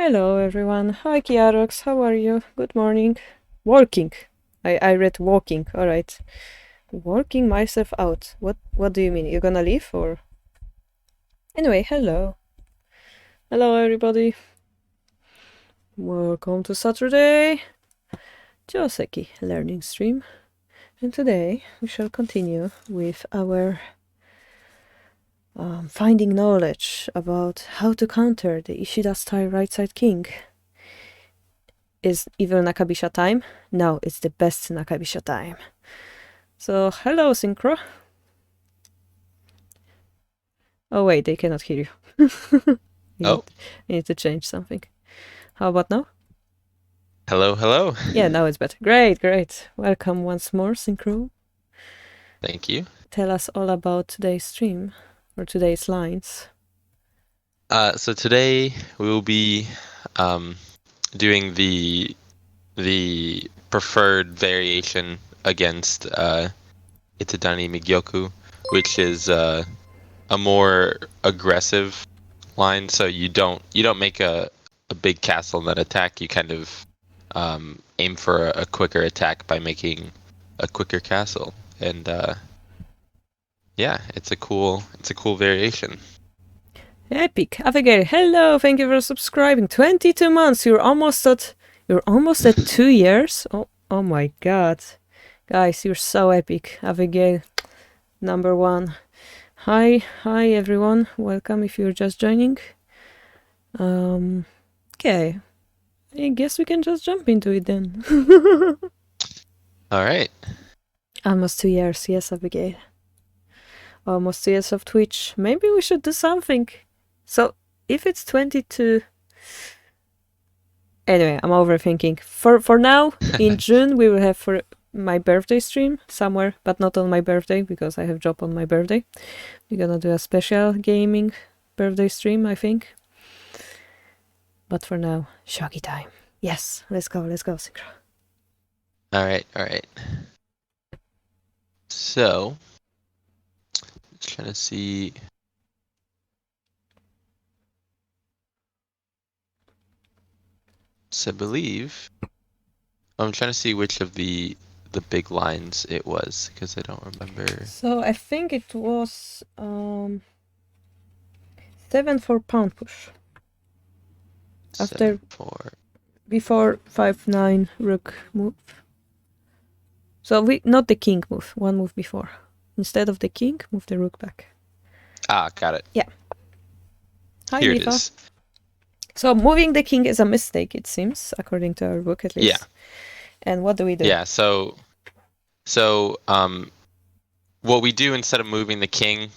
Hello everyone. Hi Kiarox, how are you? Good morning. Working. I read walking. All right. Working myself out. What do you mean? You're gonna leave or? Anyway, hello. Hello everybody. Welcome to Saturday Joseki learning stream. And today we shall continue with our finding knowledge about how to counter the Ishida style right side king. Is evil Nakabisha time? No, it's the best Nakabisha time. So, hello, Syncr0. Oh, wait, they cannot hear you. I need to change something. How about now? Hello, hello. Yeah, now it's better. Great, great. Welcome once more, Syncr0. Thank you. Tell us all about today's stream, or today's lines. So today we will be doing the preferred variation against Itadani Migyoku, which is a more aggressive line. So you don't make a big castle and then attack. You kind of aim for a quicker attack by making a quicker castle, and yeah, it's a cool variation. Epic. Abigail, hello, thank you for subscribing. 22 months, you're almost at 2 years. Oh my god. Guys, you're so epic. Abigail, number one. Hi everyone. Welcome if you're just joining. Okay. I guess we can just jump into it then. All right. Almost 2 years, yes, Abigail. Almost 2 years of Twitch. Maybe we should do something. So, if it's 22... Anyway, I'm overthinking. For now, in June, we will have for my birthday stream somewhere, but not on my birthday, because I have job on my birthday. We're gonna do a special gaming birthday stream, I think. But for now, Shogi time. Yes, let's go, Syncr0. All right. So, just trying to see. So I believe I'm trying to see which of the big lines it was because I don't remember. So I think it was 7 for pound push. After 7-4. Before 5-9 rook move. So not the king move, one move before. Instead of the king, move the rook back. Ah, got it. Yeah. Hi, Here Lifa. it is. So moving the king is a mistake, it seems, according to our book at least. Yeah. And what do we do? Yeah. So what we do instead of moving the king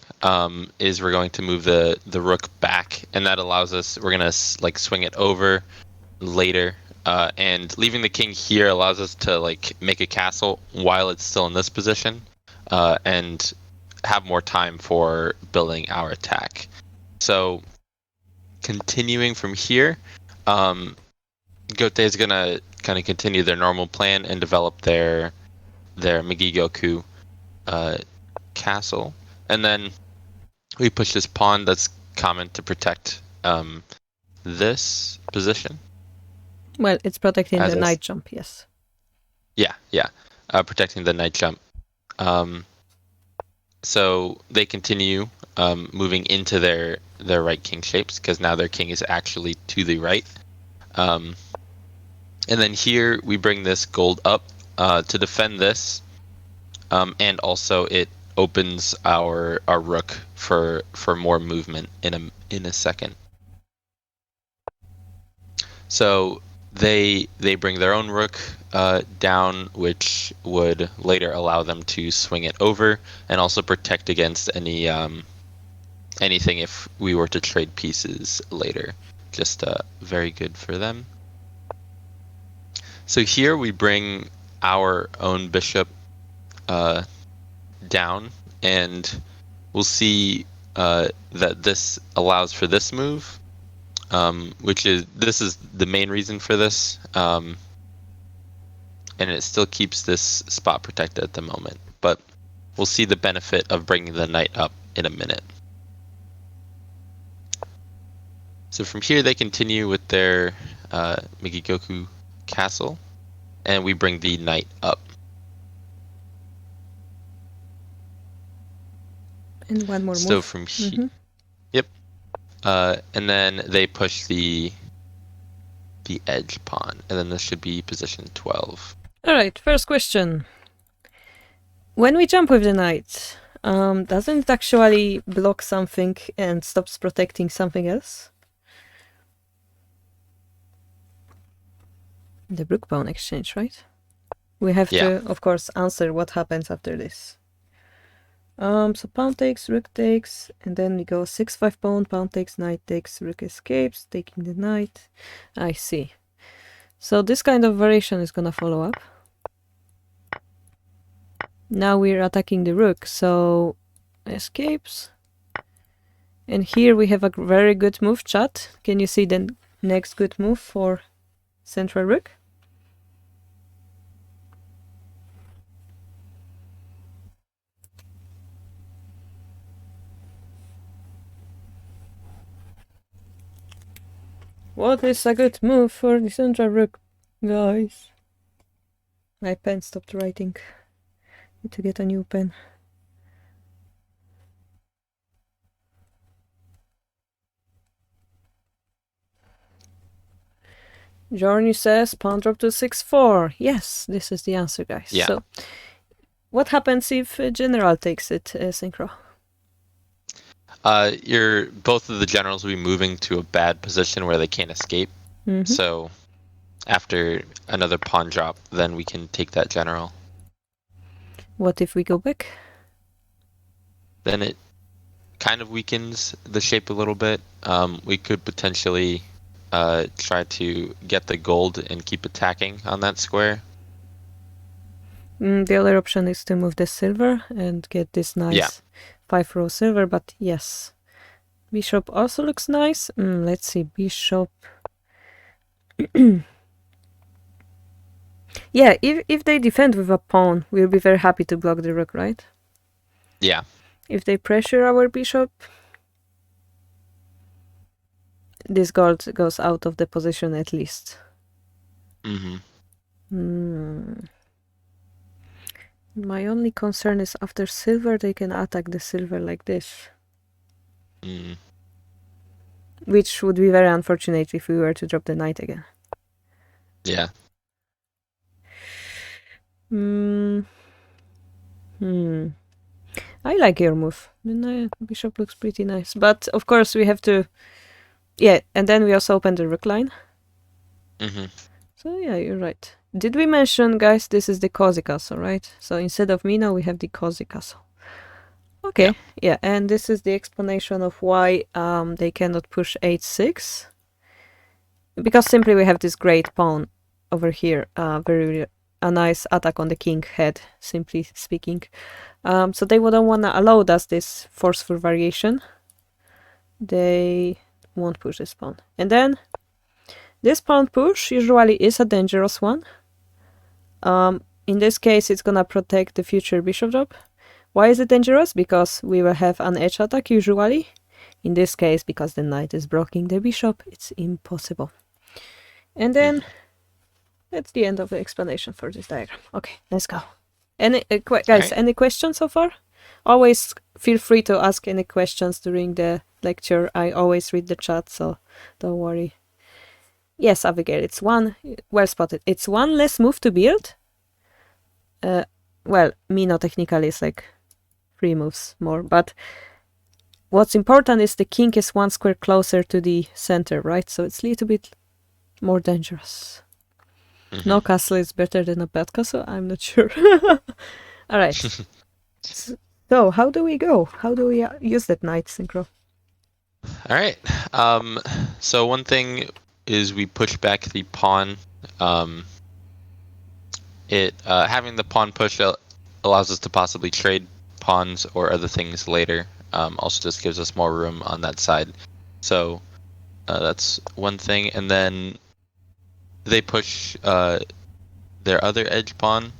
is we're going to move the rook back, and that allows us. We're gonna like swing it over later. And leaving the king here allows us to like make a castle while it's still in this position, and have more time for building our attack. So continuing from here, Gote is gonna kind of continue their normal plan and develop their Migigoku castle, and then we push this pawn that's common to protect this position. Well, it's protecting the knight jump, yes. Yeah. Protecting the knight jump. So they continue moving into their right king shapes because now their king is actually to the right. And then here we bring this gold up to defend this, and also it opens our rook for more movement in a second. So they bring their own rook down, which would later allow them to swing it over and also protect against any anything if we were to trade pieces later. Just very good for them. So here we bring our own bishop down, and we'll see that this allows for this move. This is the main reason for this, and it still keeps this spot protected at the moment, but we'll see the benefit of bringing the knight up in a minute. So from here they continue with their Migigoku castle, and we bring the knight up. And one more So move. from here, yep. And then they push the edge pawn, and then this should be position 12. Alright, first question. When we jump with the knight, doesn't it actually block something and stops protecting something else? The rook pawn exchange, right? We have to, of course, answer what happens after this. So pawn takes, rook takes, and then we go 6-5 pawn takes, knight takes, rook escapes, taking the knight. I see. So this kind of variation is gonna follow up. Now we're attacking the rook, so escapes. And here we have a very good move, chat. Can you see the next good move for central rook? What is a good move for the central rook, guys? My pen stopped writing. Need to get a new pen. Journey says pawn drop to 6-4. Yes, this is the answer, guys. Yeah. So, what happens if general takes it, Syncr0? Both of the generals will be moving to a bad position where they can't escape. So after another pawn drop, then we can take that general. What if we go back? Then it kind of weakens the shape a little bit. We could potentially try to get the gold and keep attacking on that square. The other option is to move the silver and get this nice 5-row silver, but yes. Bishop also looks nice. Let's see, bishop. Yeah, if they defend with a pawn, we'll be very happy to block the rook, right? Yeah. If they pressure our bishop, this gold goes out of the position at least. My only concern is after silver, they can attack the silver like this. Which would be very unfortunate if we were to drop the knight again. Yeah. I like your move. The bishop looks pretty nice. But of course we have to... Yeah, and then we also open the rook line. So yeah, you're right. Did we mention, guys, this is the cozy castle, right? So instead of Mino, we have the cozy castle. Okay, yeah, and this is the explanation of why they cannot push h6. Because simply we have this great pawn over here. A nice attack on the king head, simply speaking. So they wouldn't want to allow us this forceful variation. They won't push this pawn. And then this pawn push usually is a dangerous one. In this case, it's gonna protect the future bishop drop. Why is it dangerous? Because we will have an edge attack usually. In this case, because the knight is blocking the bishop, it's impossible. And then that's the end of the explanation for this diagram. Okay, let's go. Guys, any questions so far? Always feel free to ask any questions during the lecture. I always read the chat, so don't worry. Yes, Abigail, it's one. Well spotted. It's one less move to build. Well, Mino technically is like 3 moves more, but what's important is the king is 1 square closer to the center, right? So it's a little bit more dangerous. No castle is better than a bad castle? I'm not sure. All right. So how do we go? How do we use that knight, Syncr0? All right. So one thing is we push back the pawn. Having the pawn push allows us to possibly trade pawns or other things later. Also just gives us more room on that side. So that's one thing. And then they push their other edge pawn,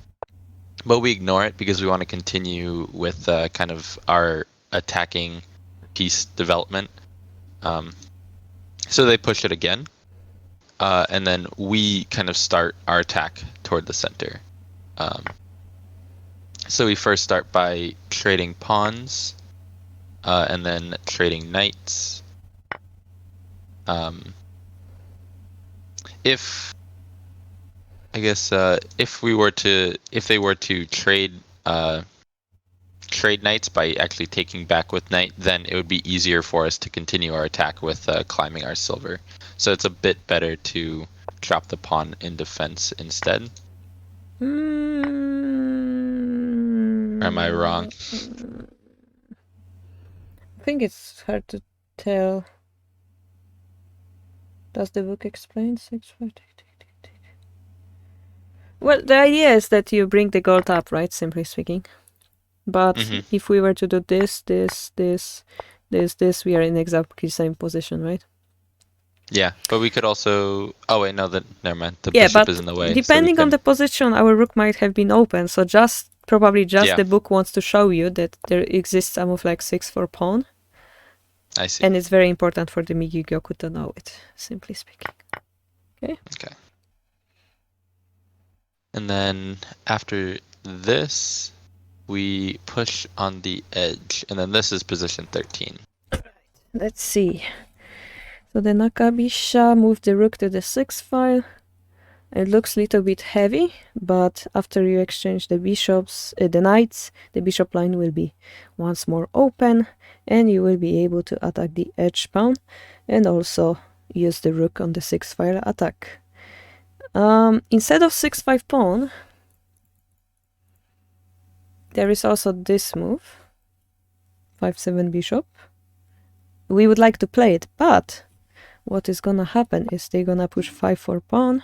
but we ignore it because we want to continue with kind of our attacking piece development. So they push it again, and then we kind of start our attack toward the center. So we first start by trading pawns, and then trading knights. If if they were to trade knights by actually taking back with knight, then it would be easier for us to continue our attack with climbing our silver. So it's a bit better to drop the pawn in defense instead. Am I wrong? I think it's hard to tell. Does the book explain 6-5? Well, the idea is that you bring the gold up, right? Simply speaking. But if we were to do this, we are in exactly the same position, right? Yeah, but we could also. Oh wait, no, never mind. The bishop is in the way. Depending on the position, our rook might have been open. So probably the book wants to show you that there exists a move like 6 for pawn. I see. And it's very important for the Migi-Gyoku to know it, simply speaking. Okay. Okay. And then after this, we push on the edge, and then this is position 13. Let's see. So the Nakabisha moved the rook to the 6th file. It looks a little bit heavy, but after you exchange the bishops, the knights, the bishop line will be once more open, and you will be able to attack the edge pawn, and also use the rook on the 6th file attack. Instead of 6-5 pawn, there is also this move, 5-7 bishop. We would like to play it, but what is gonna happen is they're gonna push 5-4 pawn.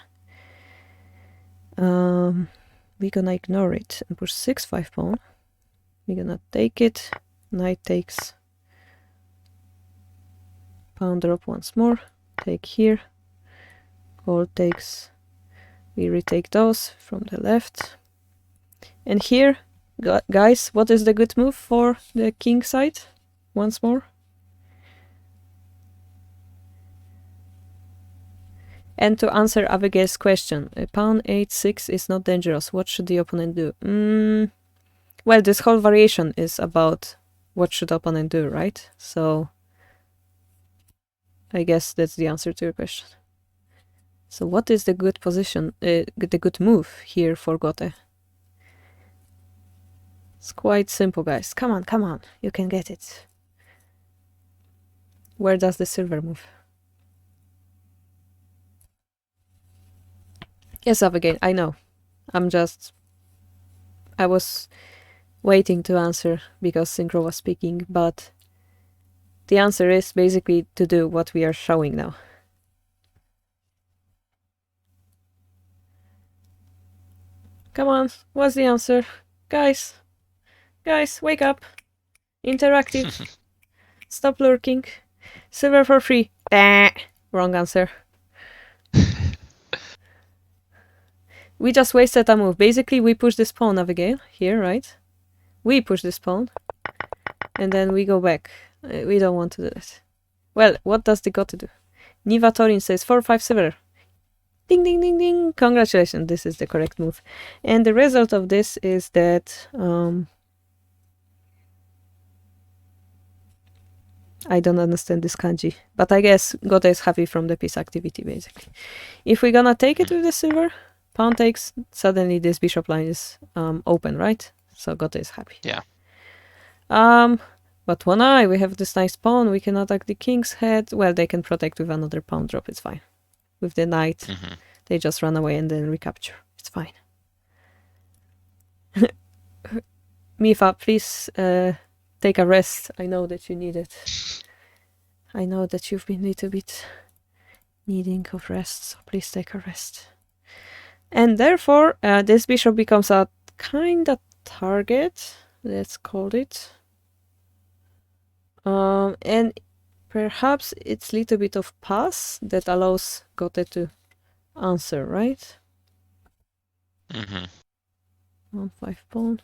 We're gonna ignore it and push 6-5 pawn. We're gonna take it. Knight takes. Pawn drop once more. Take here. Gold takes. We retake those from the left. And here, guys, what is the good move for the king side? Once more. And to answer Abigail's question, pawn 8-6 is not dangerous. What should the opponent do? Well, this whole variation is about what should the opponent do, right? So I guess that's the answer to your question. So what is the good position, the good move here for Gote? It's quite simple, guys. Come on, you can get it. Where does the silver move? Yes, Abigail, I know. I was waiting to answer because Syncr0 was speaking, but the answer is basically to do what we are showing now. Come on, what's the answer? Guys, wake up. Interactive. Stop lurking. Silver for free. Wrong answer. We just wasted a move. Basically, we push this pawn, Abigail, here, right? We push this pawn. And then we go back. We don't want to do that. Well, what does the Gote do? Niva Torin says 4-5 silver. Ding, ding, ding, ding. Congratulations, this is the correct move. And the result of this is that... I don't understand this kanji. But I guess Gote is happy from the piece activity, basically. If we're gonna take it with the silver... Pawn takes, suddenly this bishop line is open, right? So Gote is happy. Yeah. But one eye, we have this nice pawn, we can attack the king's head. Well, they can protect with another pawn drop, it's fine. With the knight, they just run away and then recapture. It's fine. Mifa, please take a rest. I know that you need it. I know that you've been a little bit needing of rest, so please take a rest. And therefore, this bishop becomes a kind of target, let's call it. And perhaps it's a little bit of pass that allows Gote to answer, right? 1-5 pawn.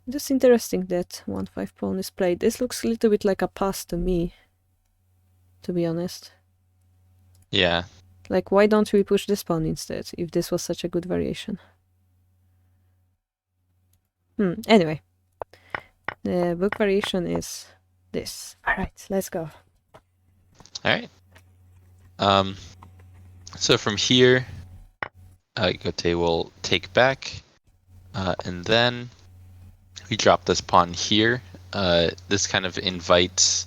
Just interesting that 1-5 pawn is played. This looks a little bit like a pass to me, to be honest. Yeah. Like, why don't we push this pawn instead, if this was such a good variation? Anyway. The book variation is this. Alright, let's go. Alright. So from here, Gote will take back, and then we drop this pawn here. This kind of invites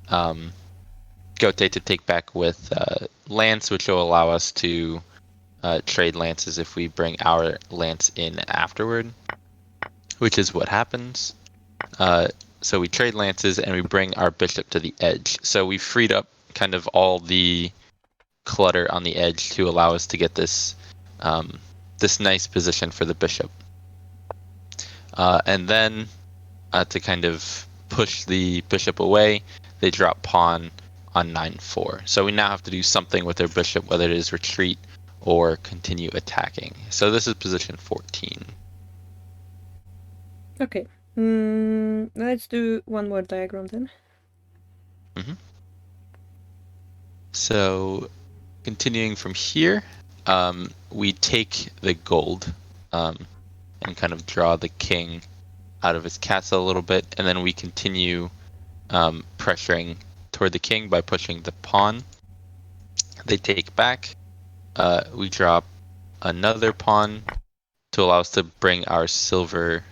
Gote to take back with lance, which will allow us to trade lances if we bring our lance in afterward, which is what happens. So we trade lances and we bring our bishop to the edge. So we freed up kind of all the clutter on the edge to allow us to get this this nice position for the bishop. And then to kind of push the bishop away, they drop pawn on 9-4. So we now have to do something with their bishop, whether it is retreat or continue attacking. So this is position 14. Okay. Let's do one more diagram then. So continuing from here, we take the gold and kind of draw the king out of his castle a little bit, and then we continue pressuring toward the king by pushing the pawn. They take back. We drop another pawn to allow us to bring our silver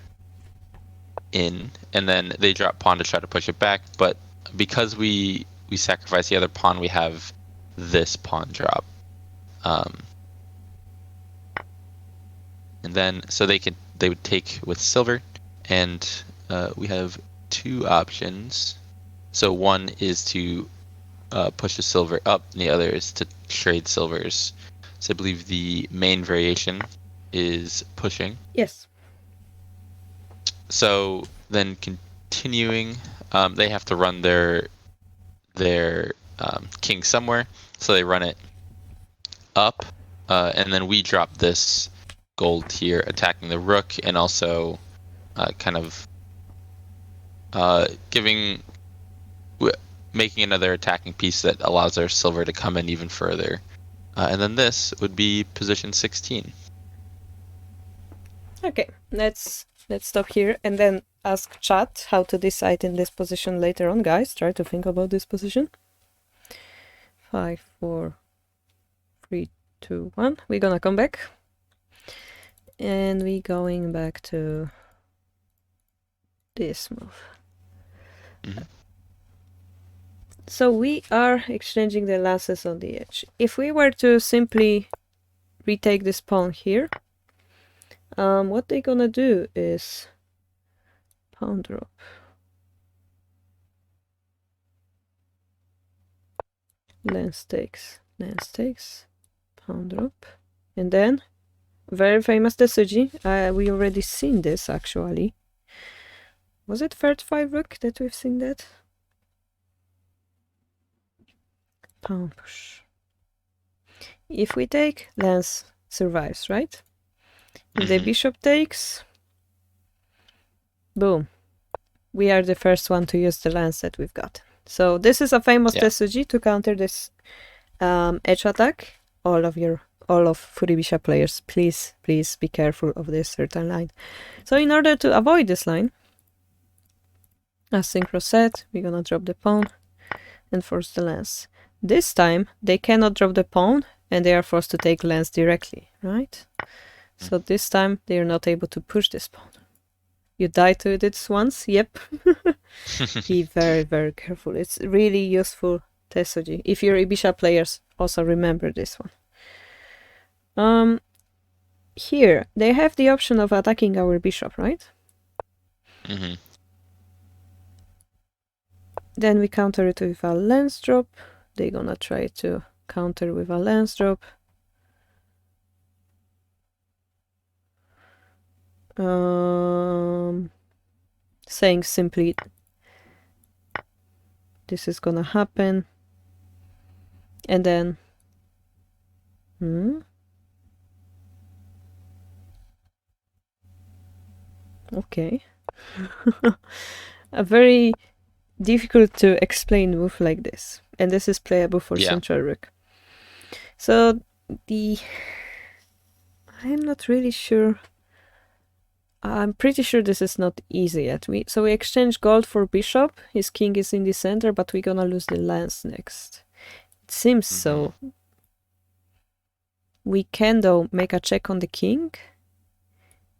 in, and then they drop pawn to try to push it back, but because we sacrifice the other pawn, we have this pawn drop. And then so they would take with silver, and we have two options. So one is to push the silver up, and the other is to trade silvers. So I believe the main variation is pushing. Yes. So then continuing, they have to run their king somewhere. So they run it up, and then we drop this gold here, attacking the rook, and also kind of making another attacking piece that allows our silver to come in even further. And then this would be position 16. Okay, let's stop here and then ask chat how to decide in this position later on, guys. Try to think about this position. 5, 4, 3, 2, 1. We're gonna come back. And we're going back to this move. So we are exchanging the lances on the edge. If we were to simply retake this pawn here, what they're gonna do is pawn drop. Lance takes, pawn drop. And then, very famous Tetsuji. We already seen this actually. Was it 35 rook that we've seen that? Pawn push. If we take, lance survives, right? If the bishop takes, boom. We are the first one to use the lance that we've got. So this is a famous Tetsuji to counter this edge attack. All of Furibisha players, please be careful of this certain line. So in order to avoid this line, as Syncr0 said, we're gonna drop the pawn and force the lance. This time they cannot drop the pawn and they are forced to take lance directly, right? So this time they are not able to push this pawn. You die to this once, yep. Be very, very careful. It's really useful Tetsuji. If you're Ibisha players, also remember this one. Here, they have the option of attacking our bishop, right? Then we counter it with a lance drop. They're gonna try to counter with a lance drop. Saying simply this is gonna happen, and then okay. A very difficult to explain move like this, and this is playable for central rook. So I'm not really sure. I'm pretty sure this is not easy yet. We exchange gold for bishop. His king is in the center, but we're gonna lose the lance next. It seems so. We can though make a check on the king.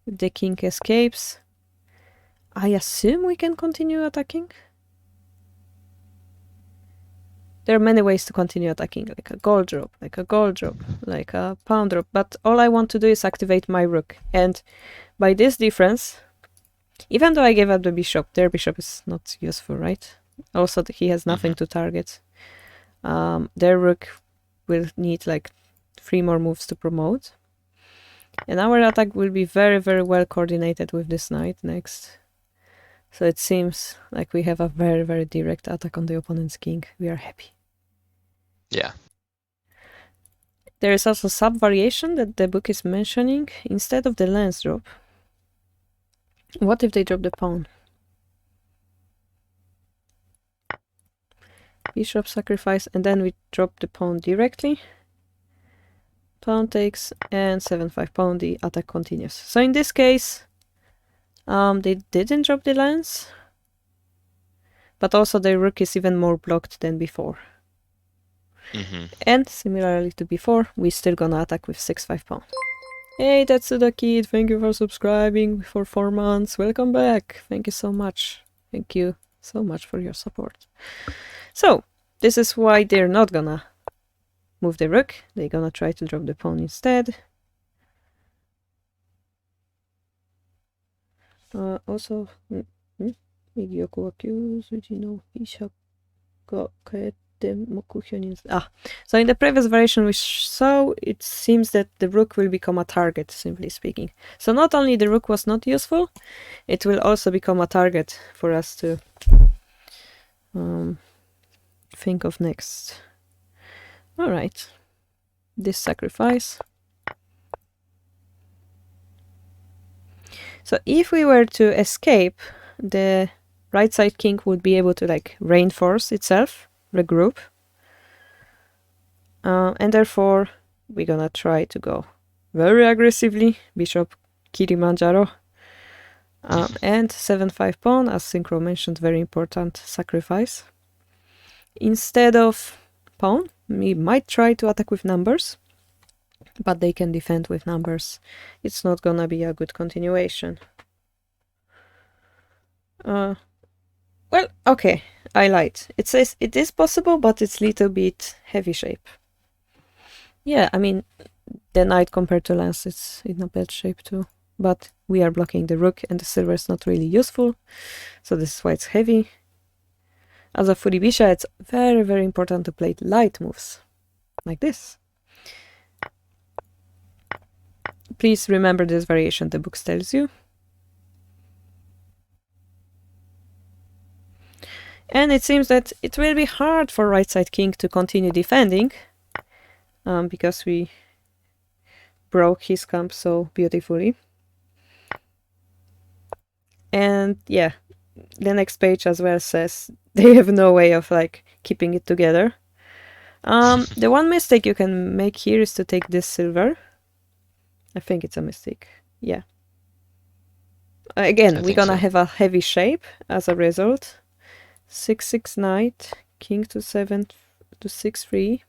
If the king escapes, I assume we can continue attacking. There are many ways to continue attacking, like a gold drop, like a gold drop, like a pawn drop, but all I want to do is activate my rook. And by this difference, even though I gave up the bishop, their bishop is not useful, right? Also, he has nothing to target. Their rook will need like 3 more moves to promote. And our attack will be very, very well coordinated with this knight next. So it seems like we have a very, very direct attack on the opponent's king. We are happy. Yeah. There is also sub-variation that the book is mentioning. Instead of the lance drop, what if they drop the pawn? Bishop sacrifice, and then we drop the pawn directly. Pawn takes, and 7-5 pawn, the attack continues. So in this case, they didn't drop the lance, but also the rook is even more blocked than before. And similarly to before, we're still gonna attack with 6-5 pawn. Hey, that's the kid. Thank you for subscribing for 4 months. Welcome back. Thank you so much. Thank you so much for your support. So, this is why they're not gonna move the rook. They're gonna try to drop the pawn instead. Also, so in the previous variation we saw, it seems that the rook will become a target, simply speaking. So not only the rook was not useful, it will also become a target for us to think of next. Alright, this sacrifice. So if we were to escape, the right side king would be able to like reinforce itself, regroup. And therefore, we're gonna try to go very aggressively. Bishop Kilimanjaro. And 7-5 pawn, as Syncr0 mentioned, very important sacrifice. Instead of pawn, we might try to attack with numbers, but they can defend with numbers. It's not gonna be a good continuation. Well, okay, I lied. It says it is possible, but it's a little bit heavy shape. Yeah, I mean, the knight compared to lance is in a bad shape too. But we are blocking the rook, and the silver is not really useful, so this is why it's heavy. As a Furibisha, it's very, very important to play light moves, like this. Please remember this variation the book tells you. And it seems that it will be hard for right side king to continue defending, because we broke his camp so beautifully. And yeah, the next page as well says they have no way of like keeping it together. The one mistake you can make here is to take this silver. I think it's a mistake. Yeah. Again, we're gonna have a heavy shape as a result. 6-6 knight, king to 7 to 6-3.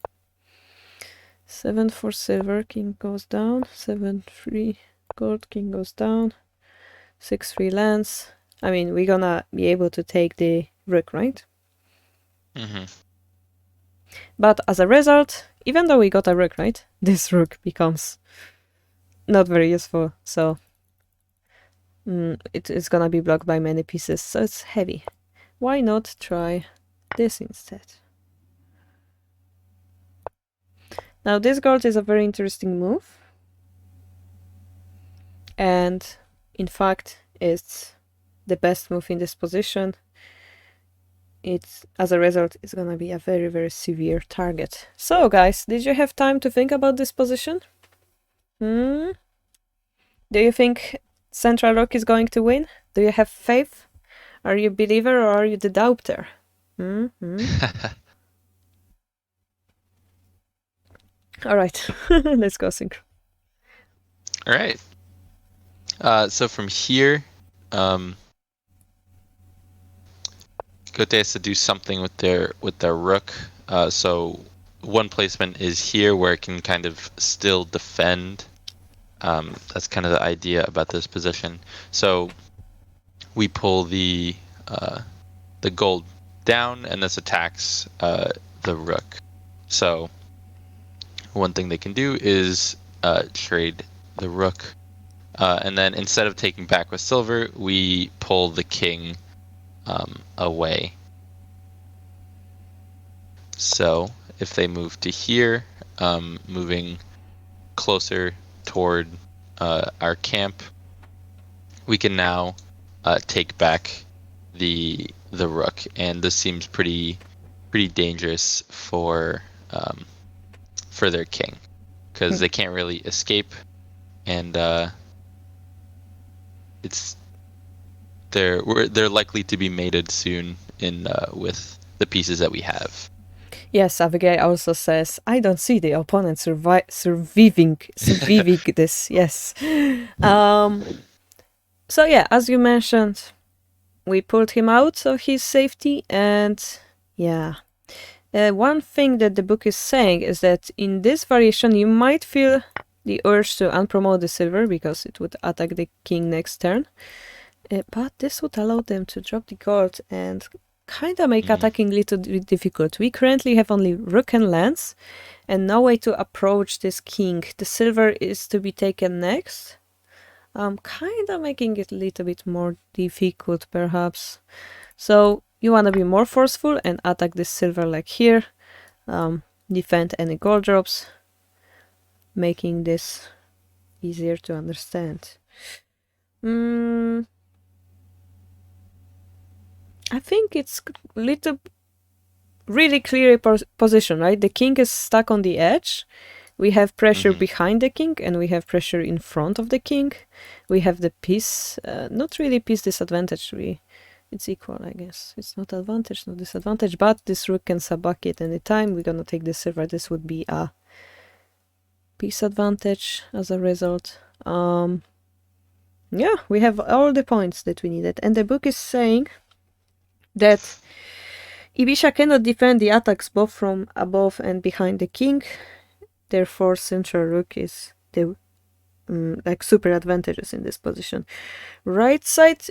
7-4 silver, king goes down. 7-3 gold, king goes down. 6-3 lance. I mean, we're gonna be able to take the rook, right? But as a result, even though we got a rook, right, this rook becomes not very useful, so it's gonna be blocked by many pieces, so it's heavy. Why not try this instead? Now this gold is a very interesting move, and in fact it's the best move in this position. It's, as a result, it's gonna be a very, very severe target. So guys, did you have time to think about this position? Do you think Central Rook is going to win? Do you have faith? Are you a believer or are you the doubter? All right, let's go Syncr0. All right. So from here, Gote has to do something with their rook. So one placement is here where it can kind of still defend. That's kind of the idea about this position. So we pull the gold down, and this attacks the rook. So one thing they can do is trade the rook, and then instead of taking back with silver, we pull the king away. So if they move to here, moving closer toward our camp, we can now take back the rook, and this seems pretty dangerous for their king, because they can't really escape, and they're likely to be mated soon in with the pieces that we have. Yes, Abigail also says, I don't see the opponent surviving this. Yes. So yeah, as you mentioned, we pulled him out of his safety, and yeah. One thing that the book is saying is that in this variation you might feel the urge to unpromote the silver because it would attack the king next turn. But this would allow them to drop the gold and kinda make attacking a little bit difficult. We currently have only rook and lance, and no way to approach this king. The silver is to be taken next. Kinda making it a little bit more difficult, perhaps. So you wanna be more forceful and attack this silver like here. Defend any gold drops, making this easier to understand. I think it's really clear position, right? The king is stuck on the edge. We have pressure behind the king, and we have pressure in front of the king. We have the piece, not really piece disadvantage. It's equal, I guess. It's not advantage, not disadvantage, but this rook can sub-back it any time. We're gonna take the silver. This would be a piece advantage as a result. Yeah, we have all the points that we needed, and the book is saying that Ibisha cannot defend the attacks both from above and behind the king. Therefore, central rook is the super advantageous in this position. Right side,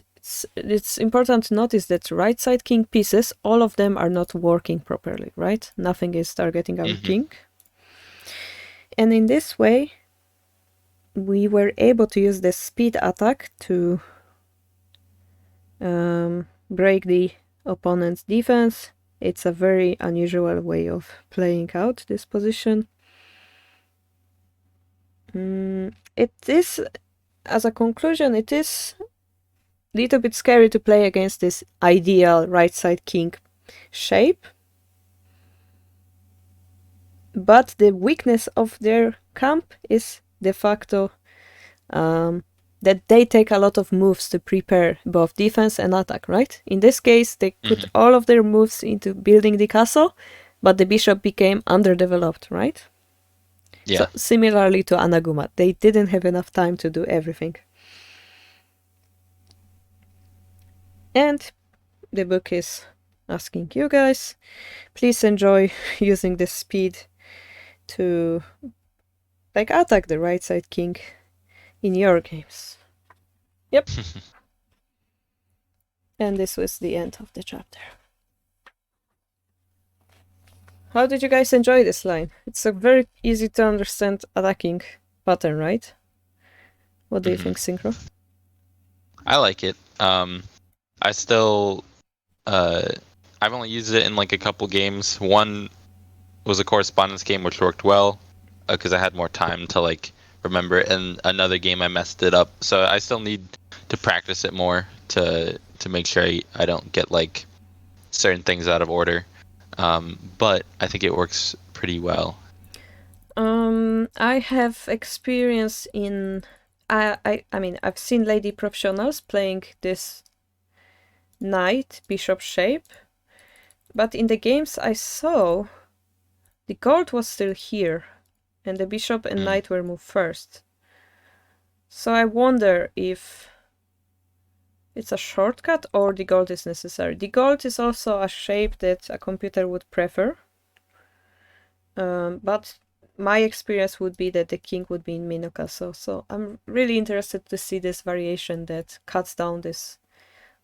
it's important to notice that right side king pieces, all of them are not working properly, right? Nothing is targeting our king. And in this way, we were able to use the speed attack to break the opponent's defense. It's a very unusual way of playing out this position. It is, as a conclusion, it is a little bit scary to play against this ideal right side king shape. But the weakness of their camp is de facto that they take a lot of moves to prepare both defense and attack, right? In this case, they put all of their moves into building the castle, but the bishop became underdeveloped, right? Yeah. So, similarly to Anaguma, they didn't have enough time to do everything. And the book is asking you guys, please enjoy using the speed to attack the right side king in your games. Yep. And this was the end of the chapter. How did you guys enjoy this line? It's a very easy to understand attacking pattern, right? What do you think, Syncr0? I like it. I still I've only used it in a couple games. One was a correspondence game which worked well because I had more time to remember it, and another game I messed it up. So I still need to practice it more to make sure I don't get certain things out of order. But I think it works pretty well. I have experience in I mean I've seen lady professionals playing this knight bishop shape, but in the games I saw the gold was still here. and the bishop and knight were moved first. So I wonder if it's a shortcut or the gold is necessary. The gold is also a shape that a computer would prefer. But my experience would be that the king would be in min ocaso. So I'm really interested to see this variation that cuts down this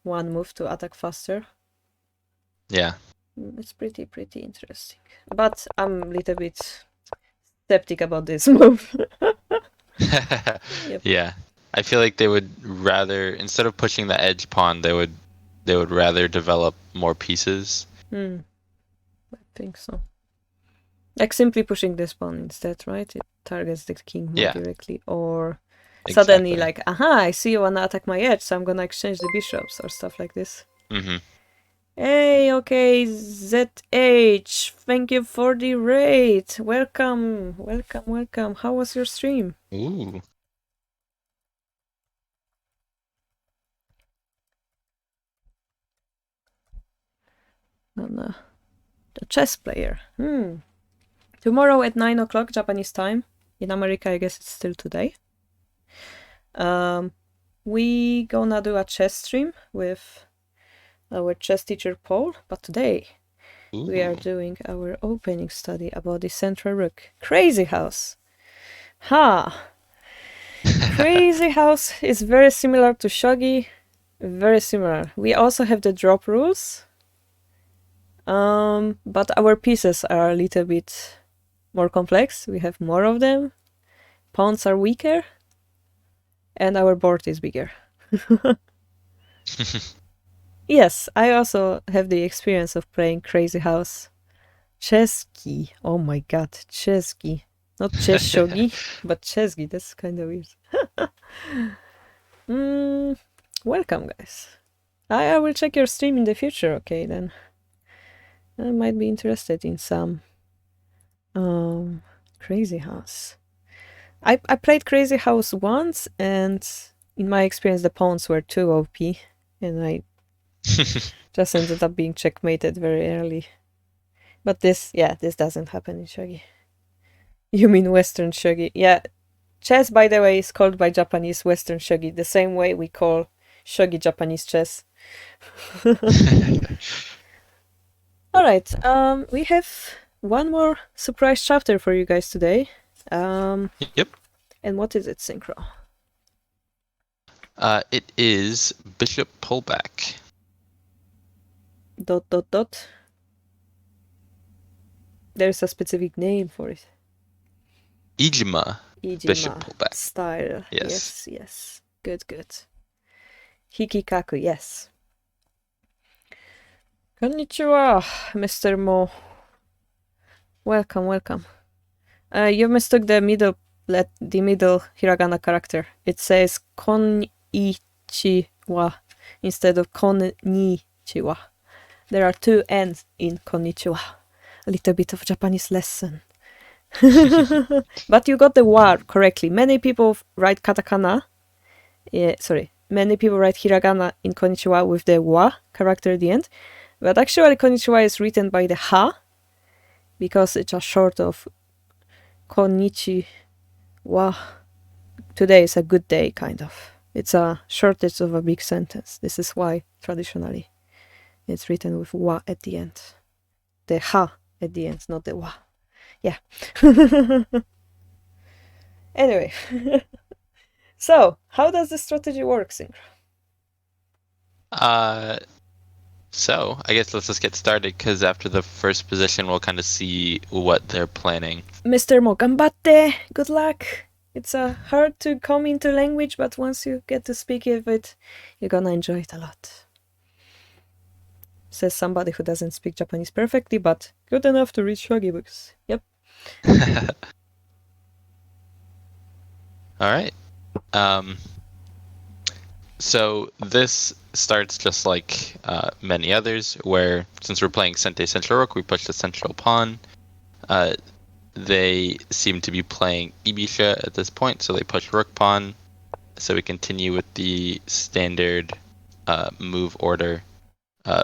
one move to attack faster. Yeah. It's pretty interesting. But I'm a little bit skeptic about this move. Yep. Yeah. I feel like they would rather, instead of pushing the edge pawn, they would rather develop more pieces. I think so. Like simply pushing this pawn instead, right? It targets the king more directly. Or suddenly like, aha, I see you wanna attack my edge, so I'm gonna exchange the bishops or stuff like this. Mm-hmm. Hey, okay, ZH, thank you for the raid. Welcome. How was your stream? Ooh. The chess player. Tomorrow at 9 o'clock Japanese time. In America, I guess it's still today. We gonna do a chess stream with our chess teacher Paul, but today we are doing our opening study about the central rook. Crazy House. Crazy House is very similar to Shogi. Very similar. We also have the drop rules. But our pieces are a little bit more complex. We have more of them. Pawns are weaker. And our board is bigger. Yes, I also have the experience of playing Crazy House. Chesky. Oh my god, Chesky. Not chess shogi, but chesky. That's kind of weird. Welcome, guys. I will check your stream in the future, okay, then. I might be interested in some Crazy House. I played Crazy House once, and in my experience, the pawns were too OP, and I just ended up being checkmated very early. But this doesn't happen in Shogi. You mean Western Shogi? Yeah, chess, by the way, is called by Japanese Western Shogi, the same way we call Shogi Japanese chess. Alright, we have one more surprise chapter for you guys today. Yep. And what is it, Syncr0? It is bishop pullback. ... There's a specific name for it. Ijima. Bishop pullback. Style. Yes. Yes. Good. Hikikaku, yes. Konnichiwa, Mr. Mo. Welcome. You mistook the middle hiragana character. It says konnichiwa instead of konnichiwa. There are two N's in konnichiwa. A little bit of Japanese lesson. But you got the wa correctly. Many people write katakana. Many people write hiragana in konnichiwa with the wa character at the end. But actually konnichiwa is written by the ha, because it's a short of konnichiwa. Today is a good day, kind of. It's a shortage of a big sentence. This is why, traditionally, it's written with wa at the end. The ha at the end, not the wa. Yeah. Anyway. So, how does this strategy work, Syncr0? So, I guess let's just get started, because after the first position, we'll kind of see what they're planning. Mr. Mo, gambatte! Good luck! It's hard to come into language, but once you get to speak of it, you're gonna enjoy it a lot. Says somebody who doesn't speak Japanese perfectly, but good enough to read shogi books. Yep. Alright. So this starts just like many others, where since we're playing Sente Central Rook, we push the central pawn. They seem to be playing Ibisha at this point, so they push Rook pawn. So we continue with the standard move order.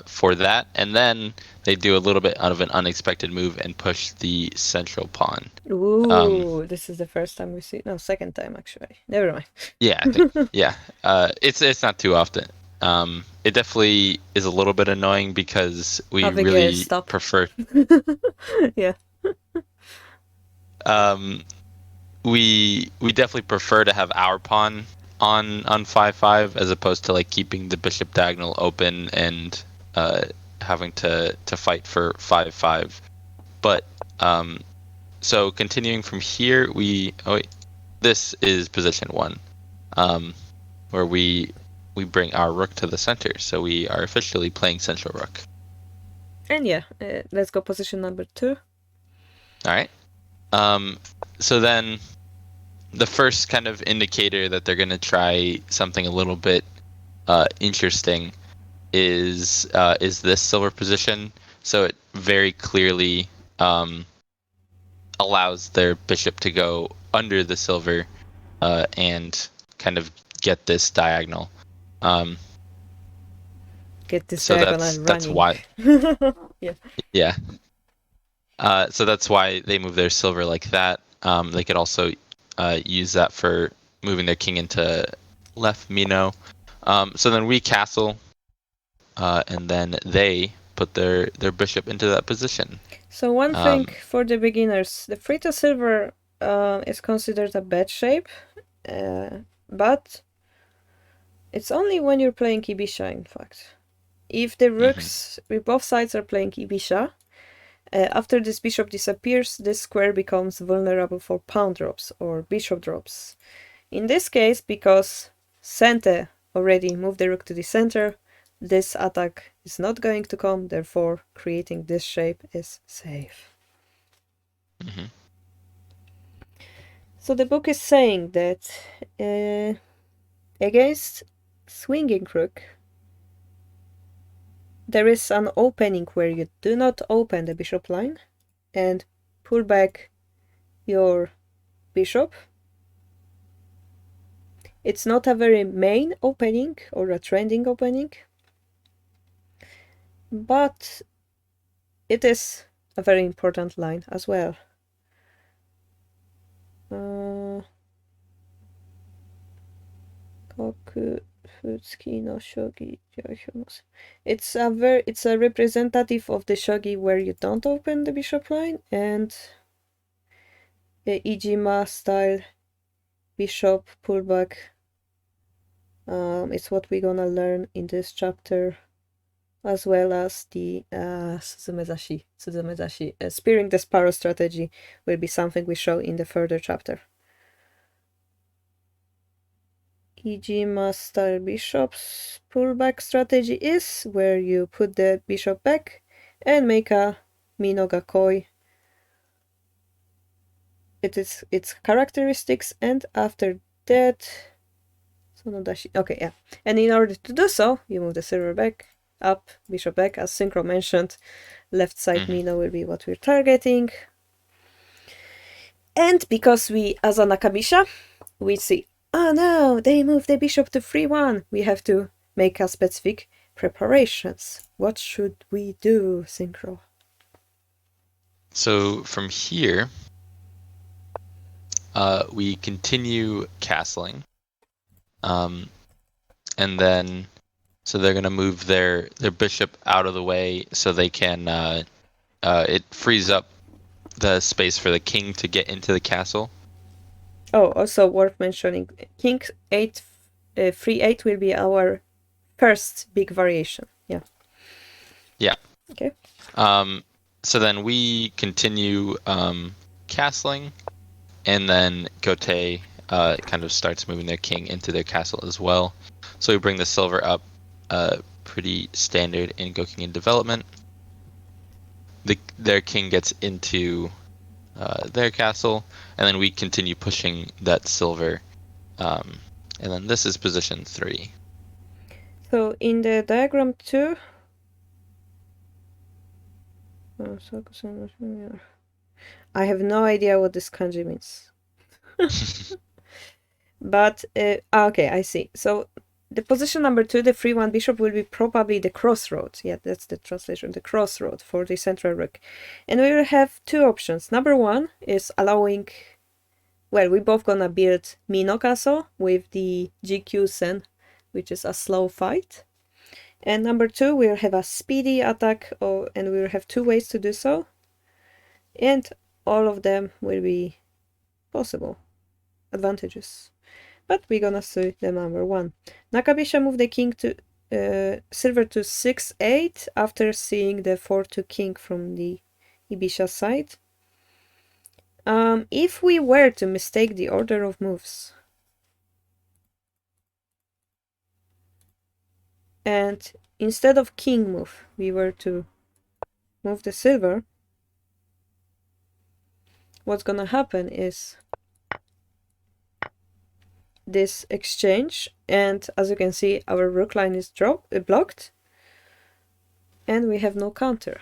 for that, and then they do a little bit of an unexpected move and push the central pawn. Ooh, this is the first time we see. No, second time actually. Never mind. Yeah, I think. Yeah, it's not too often. It definitely is a little bit annoying because we Abigail, really stop. prefer. Yeah. We definitely prefer to have our pawn on 5/5 as opposed to like keeping the bishop diagonal open and having to fight for 5/5. But so continuing from here, this is position 1, where we bring our rook to the center. So we are officially playing central rook. And yeah, let's go position number 2. All right. So then the first kind of indicator that they're going to try something a little bit interesting is this silver position. So it very clearly allows their bishop to go under the silver and kind of get this diagonal. Get this So diagonal that's running. why. Yeah. Yeah. So that's why they move their silver like that. They could also use that for moving their king into left Mino. So then we castle, and then they put their bishop into that position. So one thing for the beginners, the 3 to silver is considered a bad shape, but it's only when you're playing Ibisha, in fact. If the rooks, if both sides are playing Ibisha, after this bishop disappears, this square becomes vulnerable for pawn drops or bishop drops. In this case, because Sente already moved the rook to the center, this attack is not going to come, therefore creating this shape is safe. So the book is saying that against swinging rook, there is an opening where you do not open the bishop line and pull back your bishop. It's not a very main opening or a trending opening, but it is a very important line as well. It's a representative of the shogi where you don't open the bishop line, and the Ijima style bishop pullback. It's what we're gonna learn in this chapter, as well as the Suzumezashi. Spearing the sparrow strategy will be something we show in the further chapter. Ijima style bishop's pullback strategy is where you put the bishop back and make a minogakoi. It is its characteristics, and after that, okay, yeah. And in order to do so, you move the silver back, up, bishop back, as Syncr0 mentioned. Left side Mino will be what we're targeting. And because we, as a Nakabisha, we see, oh no, they moved the bishop to 3-1. We have to make a specific preparations. What should we do, Syncr0? So from here, we continue castling. And then, so they're going to move their bishop out of the way so they can, it frees up the space for the king to get into the castle. Oh, also worth mentioning, king 8, 3-8 will be our first big variation. Yeah. Yeah. Okay. So then we continue castling, and then Gote kind of starts moving their king into their castle as well. So we bring the silver up, pretty standard in Gokingen development. Their king gets into their castle, and then we continue pushing that silver. And then this is position 3. So in the diagram 2, I have no idea what this kanji means. But, okay, I see. So the position number 2, the free one bishop, will be probably the crossroad. Yeah, that's the translation, the crossroad for the central rook. And we will have two options. Number 1 is allowing, well, we're both gonna build Mino castle with the GQ Sen, which is a slow fight. And number 2, we'll have a speedy attack, and we'll have 2 ways to do so. And all of them will be possible advantages. But we're gonna see the number 1. Nakabisha moved the king to silver to 6-8 after seeing the 4-2 king from the Ibisha side. If we were to mistake the order of moves and instead of king move, we were to move the silver, what's gonna happen is this exchange, and as you can see, our rook line is blocked, and we have no counter.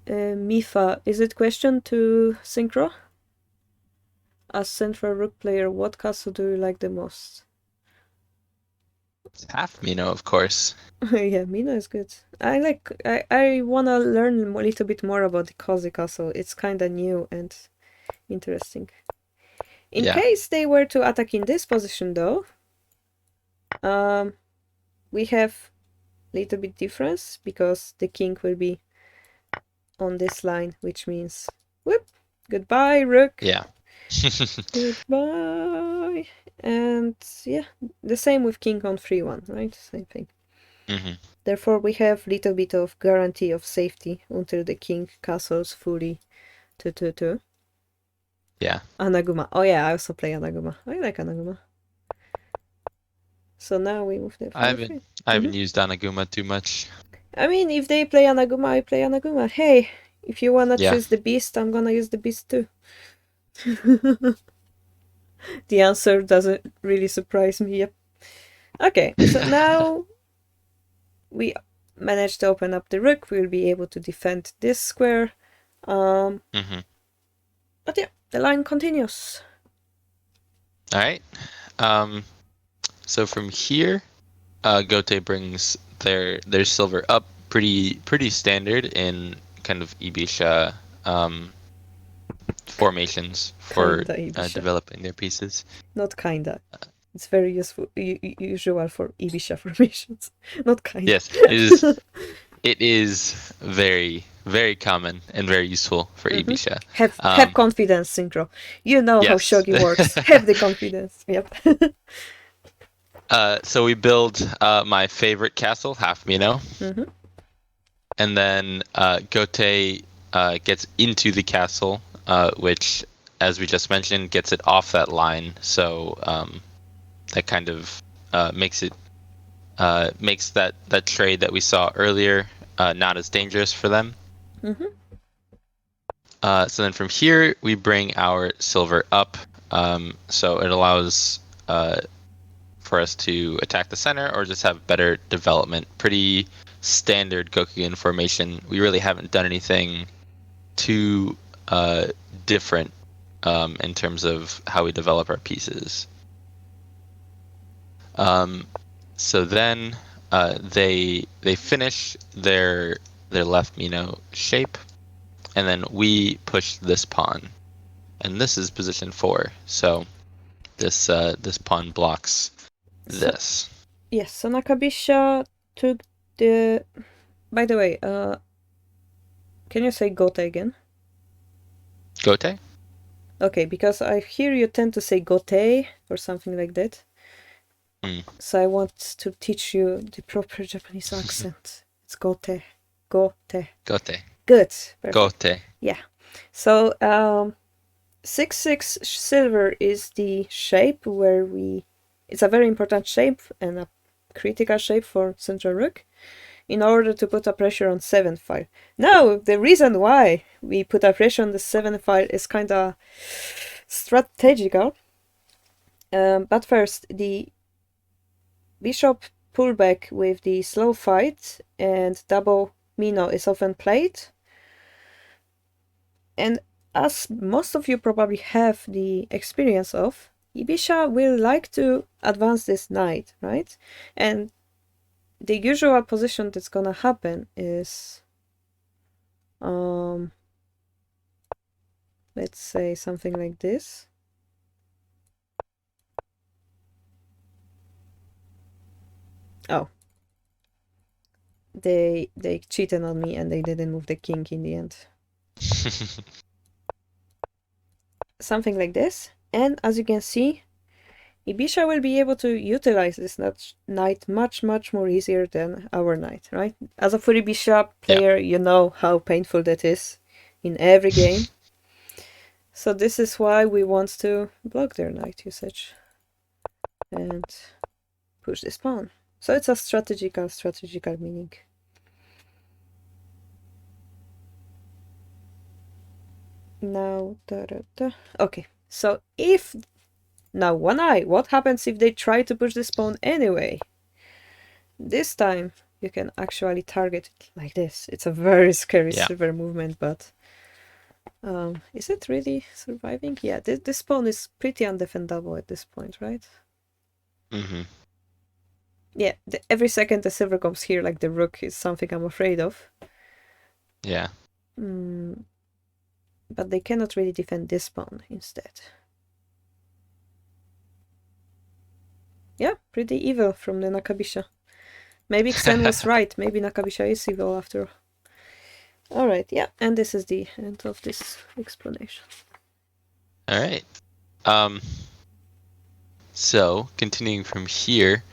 Mifa, is it question to Syncr0? As central rook player, what castle do you like the most? It's half Mino, of course. Yeah, Mina is good. I wanna learn a little bit more about the Cozy Castle. It's kinda new and interesting. In case they were to attack in this position though, we have a little bit difference because the king will be on this line, which means whoop, goodbye rook. Yeah. Goodbye. And yeah, the same with king on 3-1, right? Same thing. Therefore, we have little bit of guarantee of safety until the king castles fully 2-2-2. Yeah. Anaguma. Oh yeah, I also play Anaguma. I like Anaguma. So now we move the. I haven't used Anaguma too much. I mean, if they play Anaguma, I play Anaguma. Hey, if you wanna choose the beast, I'm gonna use the beast too. The answer doesn't really surprise me. Yep. Okay, so now we managed to open up the rook. We'll be able to defend this square. But yeah, the line continues. All right. So from here, Gote brings their silver up pretty standard in kind of Ibisha formations for developing their pieces. Not kinda. It's very useful, usual for Ibisha formations. Not kinda. Yes, it is very, very common and very useful for Ibisha. Have confidence, Syncr0. You know how Shogi works. Have the confidence. Yep. So we build my favorite castle, half Mino. And then Gote gets into the castle, which, as we just mentioned, gets it off that line. So that kind of makes that trade that we saw earlier not as dangerous for them. So then from here, we bring our silver up. So it allows for us to attack the center or just have better development. Pretty standard Gokugin formation. We really haven't done anything too different in terms of how we develop our pieces. So then they finish their left Mino shape, and then we push this pawn, and this is position 4. So this pawn blocks this. Yes. So Nakabisha took the. By the way, can you say Gote again? Gote? Okay, because I hear you tend to say Gote or something like that. So I want to teach you the proper Japanese accent. It's Gote. Gote. Gote. Good. Perfect. Gote. Yeah. So 6-6 silver is the shape where it's a very important shape and a critical shape for central rook in order to put a pressure on 7th file. Now, the reason why we put a pressure on the 7th file is kind of strategical. But first, the bishop pullback with the slow fight and double Mino is often played. And as most of you probably have the experience of, Ibisha will like to advance this knight, right? And the usual position that's gonna happen is, let's say something like this. Oh. They cheated on me and they didn't move the king in the end. Something like this. And as you can see, Ibisha will be able to utilize this knight much more easier than our knight, right? As a full Ibisha player, you know how painful that is in every game. So this is why we want to block their knight usage and push this pawn. So it's a strategical meaning. Now, okay. So if now one eye, what happens if they try to push this pawn anyway? This time you can actually target it like this. It's a very scary silver movement, but is it really surviving? Yeah, this pawn is pretty undefendable at this point, right? Mm-hmm. Yeah, every second the silver comes here, like the rook, is something I'm afraid of. Yeah. But they cannot really defend this pawn instead. Yeah, pretty evil from the Nakabisha. Maybe Xen was right. Maybe Nakabisha is evil after all. Alright, yeah, and this is the end of this explanation. Alright. So, continuing from here,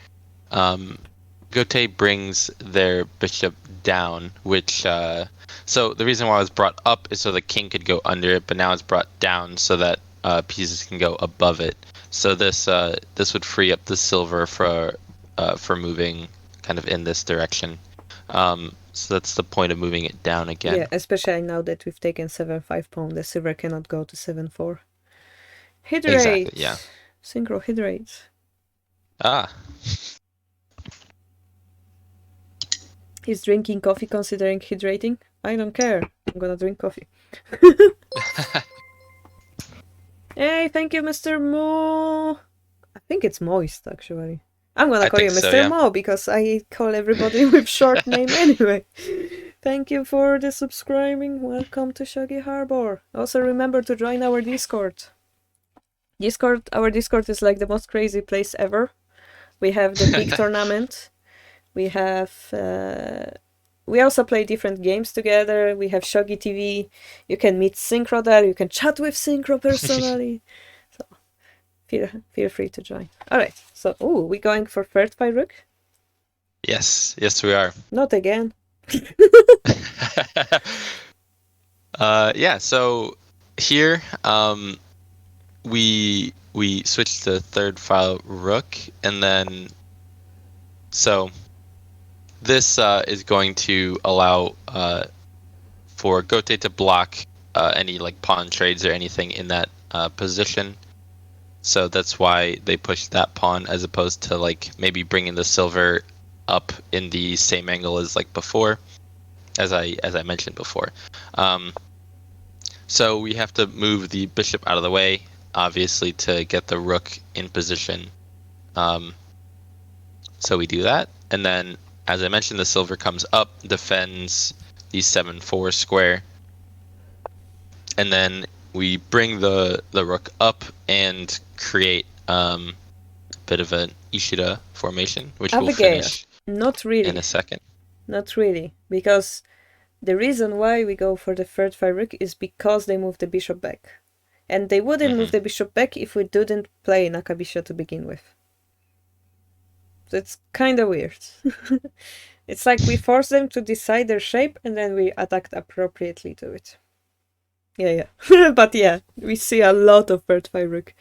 Gote brings their bishop down, which, so the reason why it was brought up is so the king could go under it, but now it's brought down so that pieces can go above it. So this would free up the silver for moving kind of in this direction. So that's the point of moving it down again. Yeah, especially now that we've taken 7-5 pawn, the silver cannot go to 7-4. Hydrate! Exactly, yeah. Syncr0 hydrate. Ah. He's drinking coffee considering hydrating. I don't care. I'm gonna drink coffee. Hey, thank you, Mr. Mo. I think it's Moist, actually. I'm gonna call you Mr. Mo because I call everybody with short name anyway. Thank you for the subscribing. Welcome to Shogi Harbour. Also remember to join our Discord. Our Discord is like the most crazy place ever. We have the big tournament. We have... we also play different games together. We have Shogi TV. You can meet Syncr0 there. You can chat with Syncr0 personally. So feel free to join. Alright, so we going for third by rook? Yes, we are. Not again. Yeah, so here we switch to third file rook, and then so this is going to allow for Gote to block any like pawn trades or anything in that position. So that's why they pushed that pawn as opposed to like maybe bringing the silver up in the same angle as like before, as I mentioned before. So we have to move the bishop out of the way, obviously, to get the rook in position. So we do that, and then, as I mentioned, the silver comes up, defends the 7-4 square, and then we bring the rook up and create a bit of an Ishida formation, which we'll finish not really. in a second. Not really, because the reason why we go for the third file rook is because they move the bishop back. And they wouldn't move the bishop back if we didn't play Nakabisha to begin with. So it's kind of weird. It's like we force them to decide their shape and then we attacked appropriately to it. Yeah. But yeah, we see a lot of third file rook.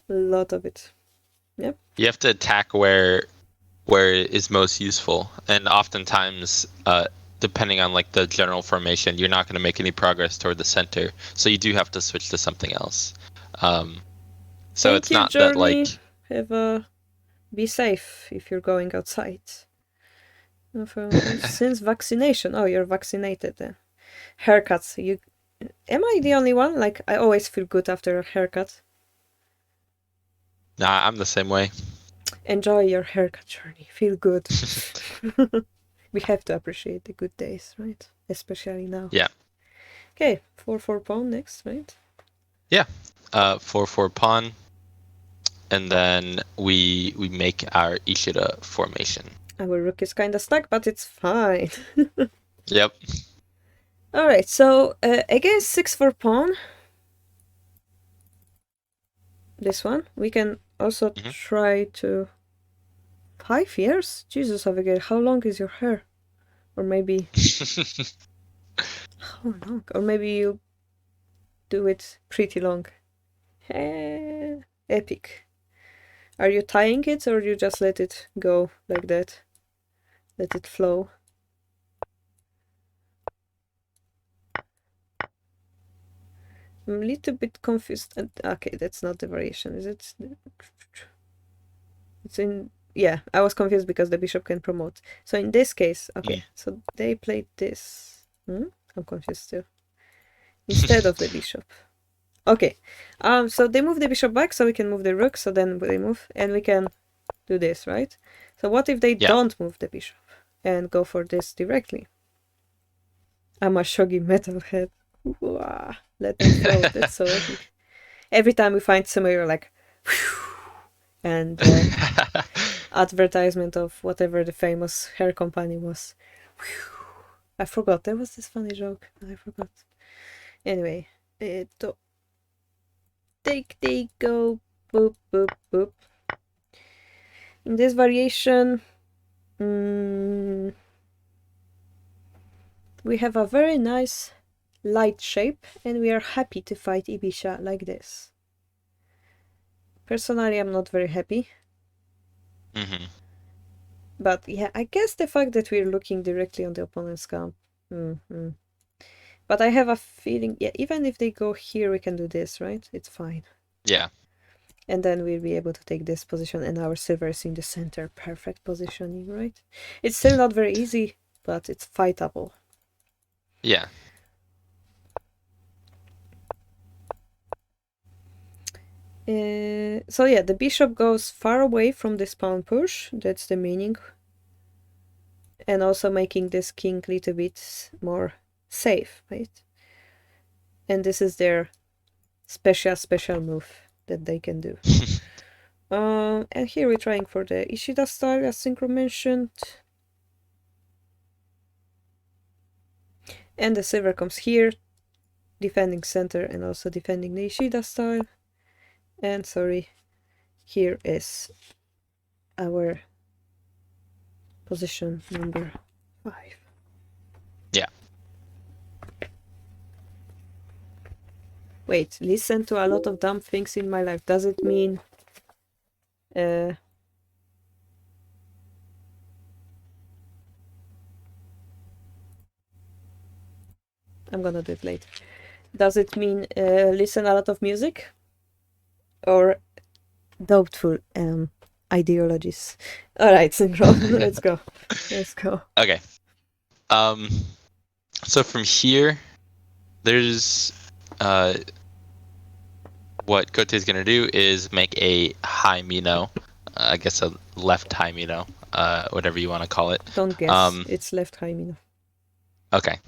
A lot of it. Yep. You have to attack where it is most useful, and oftentimes depending on like the general formation, you're not going to make any progress toward the center, so you do have to switch to something else. So it's not that like be safe if you're going outside. Since vaccination. Oh, you're vaccinated then. Haircuts. Am I the only one? Like, I always feel good after a haircut. Nah, I'm the same way. Enjoy your haircut journey. Feel good. We have to appreciate the good days, right? Especially now. Yeah. Okay, 4/4 pawn next, right? Yeah. 4/4 pawn, and then we make our Ishida formation. Our rook is kind of stuck, but it's fine. Yep. All right, so against 6/4 pawn, this one, we can also try to 5 years. Jesus, Abigail, how long is your hair? Or maybe how long? Or maybe you do it pretty long. Epic. Are you tying it or you just let it go like that? Let it flow? I'm a little bit confused. Okay, that's not the variation, is it? It's in... Yeah, I was confused because the bishop can promote. So in this case, okay, so they played this. I'm confused too. Instead of the bishop. Okay, so they move the bishop back so we can move the rook, so then they move, and we can do this, right? So what if they don't move the bishop and go for this directly? I'm a Shogi metalhead. Wow, let them float, that's so epic. Every time we find somewhere, you're like, whew, and advertisement of whatever the famous hair company was. Whew. I forgot, there was this funny joke, I forgot. Anyway, take, they go, boop, boop, boop. In this variation, we have a very nice light shape, and we are happy to fight Ibisha like this. Personally, I'm not very happy. But yeah, I guess the fact that we're looking directly on the opponent's camp. But I have a feeling, yeah, even if they go here, we can do this, right? It's fine. Yeah. And then we'll be able to take this position, and our silver is in the center. Perfect positioning, right? It's still not very easy, but it's fightable. Yeah. So yeah, the bishop goes far away from this pawn push. That's the meaning. And also making this king a little bit more safe, right? And this is their special move that they can do. And here we're trying for the Ishida style, as Syncr0 mentioned. And the silver comes here, defending center and also defending the Ishida style. And sorry, here is our position number 5. Yeah. Wait, listen to a lot of dumb things in my life. Does it mean... I'm gonna do it later. Does it mean listen a lot of music? Or doubtful ideologies? Alright, Syncr0, let's go. Let's go. Okay. So from here, there's what Kote is gonna do is make a high Mino, I guess a left high Mino, whatever you want to call it. Don't guess. It's left high Mino. Okay.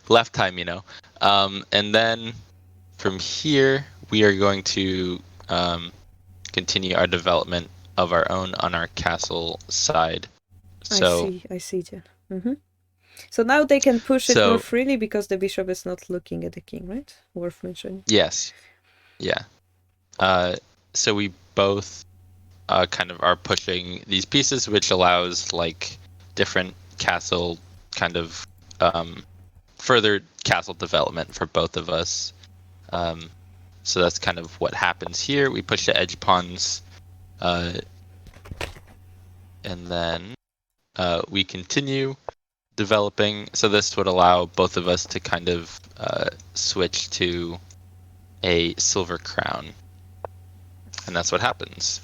Left high Mino. And then from here, we are going to continue our development of our own on our castle side. So I see, Jen. So now they can push it more freely because the bishop is not looking at the king, right? Worth mentioning. Yes. Yeah. So we both kind of are pushing these pieces, which allows like different castle kind of further castle development for both of us. So that's kind of what happens here. We push the edge pawns, and then we continue developing. So this would allow both of us to kind of switch to a silver crown, and that's what happens.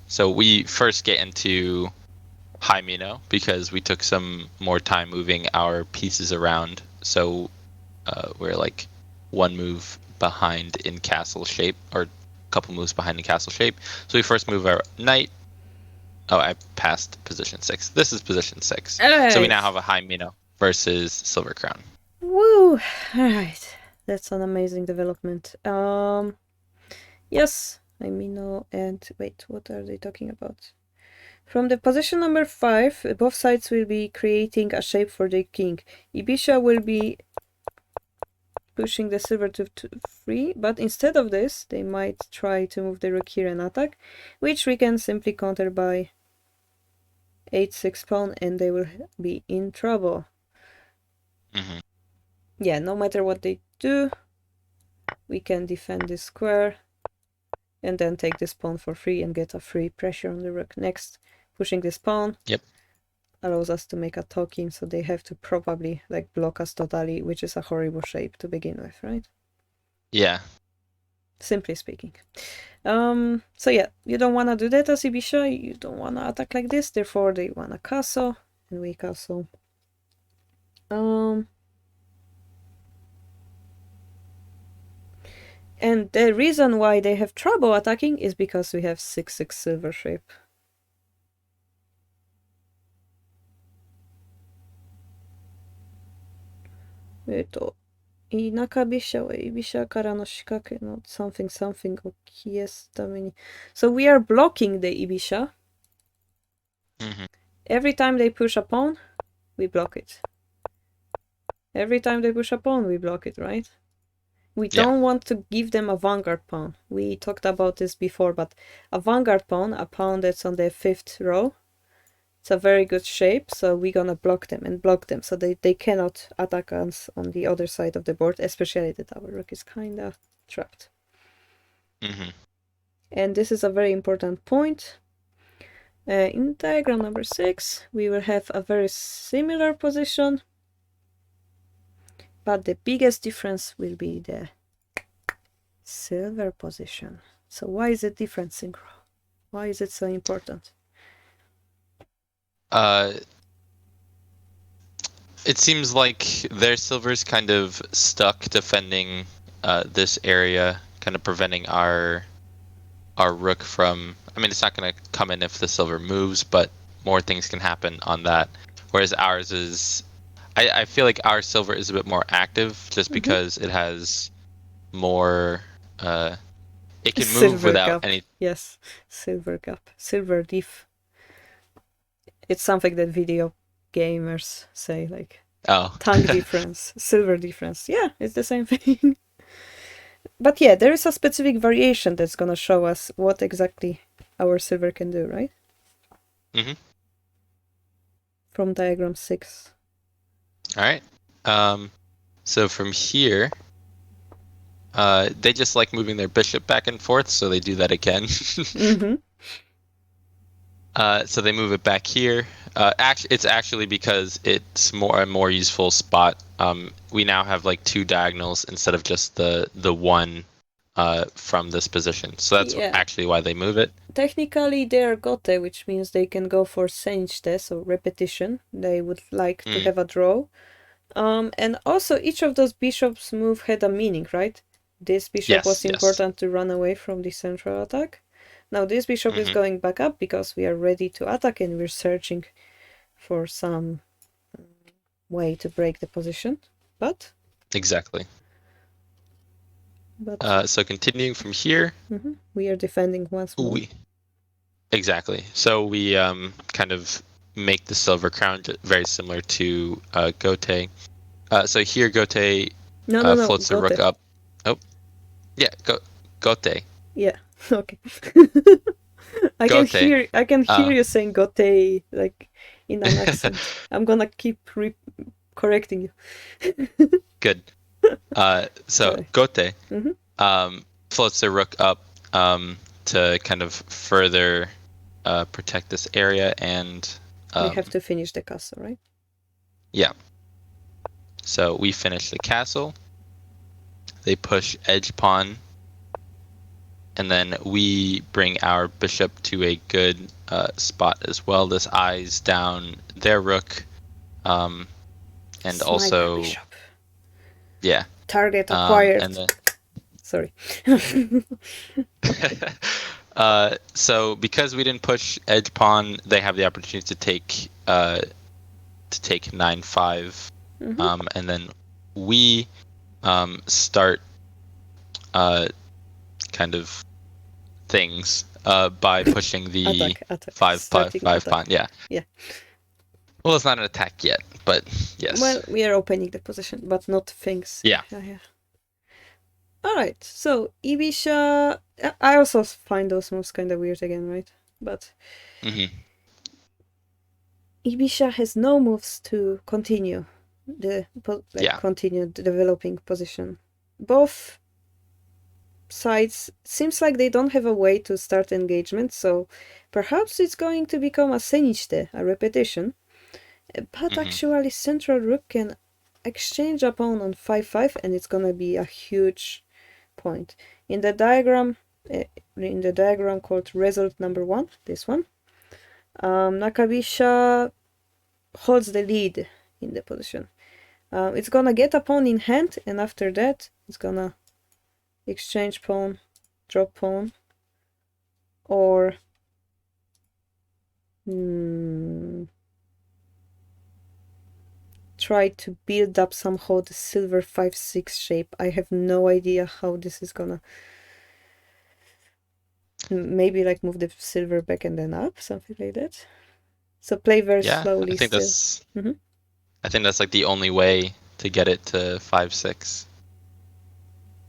So we first get into high Mino because we took some more time moving our pieces around. So we're like one move behind in castle shape, or couple moves behind the castle shape. So we first move our knight. Oh, I passed position 6. This is position 6. Alright. So we now have a high Mino versus Silver Crown. Woo! Alright. That's an amazing development. Yes, I Mino and wait, what are they talking about? From the position number 5, both sides will be creating a shape for the king. Ibisha will be pushing the silver to 3, but instead of this, they might try to move the rook here and attack, which we can simply counter by 8-6 pawn, and they will be in trouble. Yeah, no matter what they do, we can defend this square and then take this pawn for free and get a free pressure on the rook. Next, pushing this pawn allows us to make a token, so they have to probably like block us totally, which is a horrible shape to begin with, right? Yeah. Simply speaking. So yeah, you don't want to do that as Ibisha, you don't want to attack like this, therefore they want to castle, and we castle. And the reason why they have trouble attacking is because we have 6-6 silver shape. I Nakabisha wa Ibisha kara no shikake no something something okiesu. So we are blocking the Ibisha. Every time they push a pawn, we block it. Every time they push a pawn, we block it, right? We don't want to give them a vanguard pawn. We talked about this before, but a vanguard pawn, a pawn that's on the 5th row, it's a very good shape, so we're gonna block them and block them, so they cannot attack us on the other side of the board, especially that our rook is kinda trapped. And this is a very important point. In diagram number 6, we will have a very similar position, but the biggest difference will be the silver position. So why is it different, Syncr0? Why is it so important? It seems like their silver's kind of stuck defending this area, kind of preventing our rook from... I mean, it's not going to come in if the silver moves, but more things can happen on that. Whereas ours is... I feel like our silver is a bit more active, just because it has more... it can move Silver without gap. any... Yes, silver gap. Silver diff. It's something that video gamers say, like... Oh. Tongue difference, silver difference. Yeah, it's the same thing. But yeah, there is a specific variation that's gonna show us what exactly our silver can do, right? From diagram 6. Alright. So from here, they just like moving their bishop back and forth, so they do that again. So they move it back here. It's actually because it's a more useful spot. We now have like 2 diagonals instead of just the one from this position. So that's actually why they move it. Technically, they are gote, which means they can go for senjte, so repetition. They would like to have a draw. And also, each of those bishops' move had a meaning, right? This bishop was important to run away from the central attack. Now this bishop is going back up because we are ready to attack and we're searching for some way to break the position. But... Exactly. So continuing from here... we are defending once more. Exactly. So we kind of make the silver crown very similar to gote. So here gote floats the rook up. Oh, yeah, gote. Yeah, okay. I can hear you saying gote like in an accent. I'm gonna keep correcting you. Good. So gote floats the rook up to kind of further protect this area, and we have to finish the castle, right? Yeah. So we finish the castle. They push edge pawn, and then we bring our bishop to a good spot as well. This eyes down their rook, and Sniper also bishop. Yeah. Target acquired. And then Sorry. So because we didn't push edge pawn, they have the opportunity to take 9-5, Mhm. and then we start kind of things by pushing the Attack. 5-5 Starting attack. pawn. Yeah. Yeah. Well, it's not an attack yet, but yes. Well, we are opening the position, but not things. Yeah. Yeah. Alright, so Ibisha. I also find those moves kind of weird again, right? But Mm-hmm. Ibisha has no moves to continue continue the developing position. Both sides seems like they don't have a way to start engagement, so perhaps it's going to become a senichte, a repetition. But actually, central rook can exchange a pawn on 5-5, and it's gonna be a huge point. In the diagram called result number 1, this one, Nakabisha holds the lead in the position. It's gonna get a pawn in hand, and after that, it's gonna exchange pawn, drop pawn, or try to build up somehow the silver 5-6 shape. I have no idea how this is gonna. Maybe like move the silver back and then up, something like that. So play very slowly. I think still. that's. I think that's like the only way to get it to 5-6.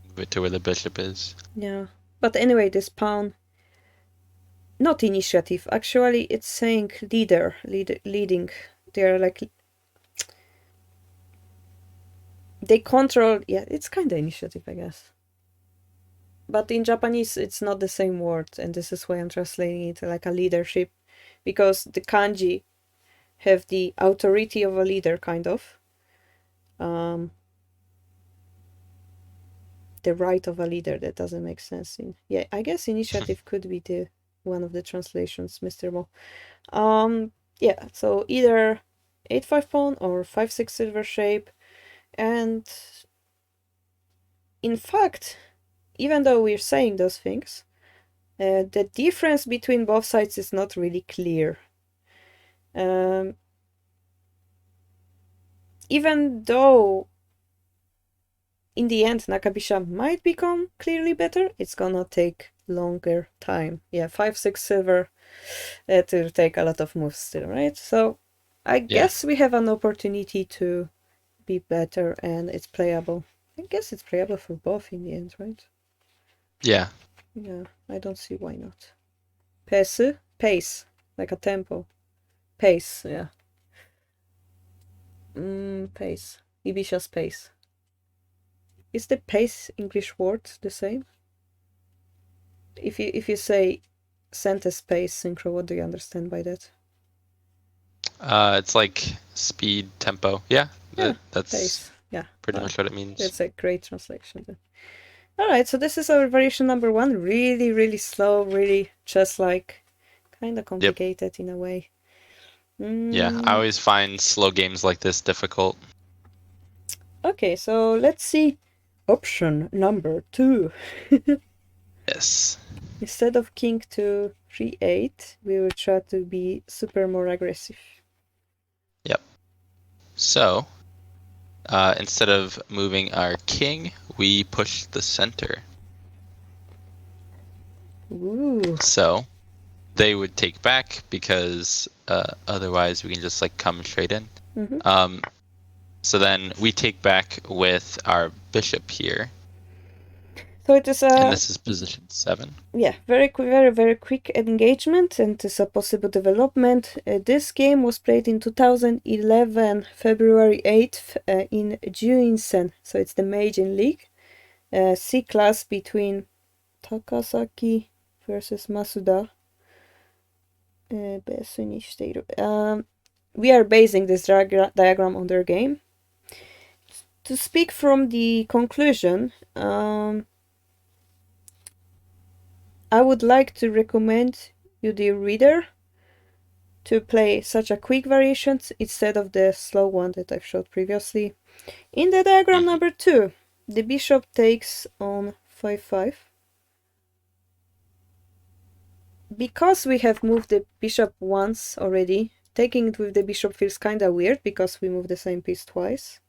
Move it to where the bishop is. Yeah, but anyway, this pawn. Not initiative. Actually, it's saying leading. They're like. They control. Yeah, it's kind of initiative, I guess. But in Japanese, it's not the same word, and this is why I'm translating it like a leadership, because the kanji have the authority of a leader, kind of. The right of a leader. That doesn't make sense. Yeah, I guess initiative could be the one of the translations, Mr. Mo. Yeah. So either 8-5 pawn or 5-6 silver shape, and in fact, even though we're saying those things, the difference between both sides is not really clear. Even though in the end Nakabisha might become clearly better, it's gonna take longer time. Yeah, 5-6 silver, it will take a lot of moves still, right? So I guess we have an opportunity to be better, and it's playable. I guess it's playable for both in the end, right? Yeah. Yeah, I don't see why not. Pace, like a tempo. Pace, yeah. Pace. Ibisha's pace. Is the pace English word the same? If you say sentence pace, Syncr0, what do you understand by that? It's like speed, tempo. Yeah, that's pace. Yeah, pretty much what it means. That's a great translation then. Alright, so this is our variation number 1. Really, really slow, really chess-like. Kind of complicated in a way. Yeah, I always find slow games like this difficult. Okay, so let's see option number 2. Yes. Instead of king to 3-8, we will try to be super more aggressive. Yep. So, instead of moving our king, we push the center. Ooh. So, they would take back because otherwise we can just like come straight in. So then we take back with our bishop here. So it is and this is position 7. Yeah, very quick engagement, and it's a possible development. This game was played in 2011, February 8th, in Juinsen, so it's the Meijin League. C-class between Takasaki versus Masuda. We are basing this diagram on their game. To speak from the conclusion, I would like to recommend you, the reader, to play such a quick variation instead of the slow one that I've showed previously. In the diagram number 2, the bishop takes on 5-5. Because we have moved the bishop once already, taking it with the bishop feels kind of weird because we moved the same piece twice.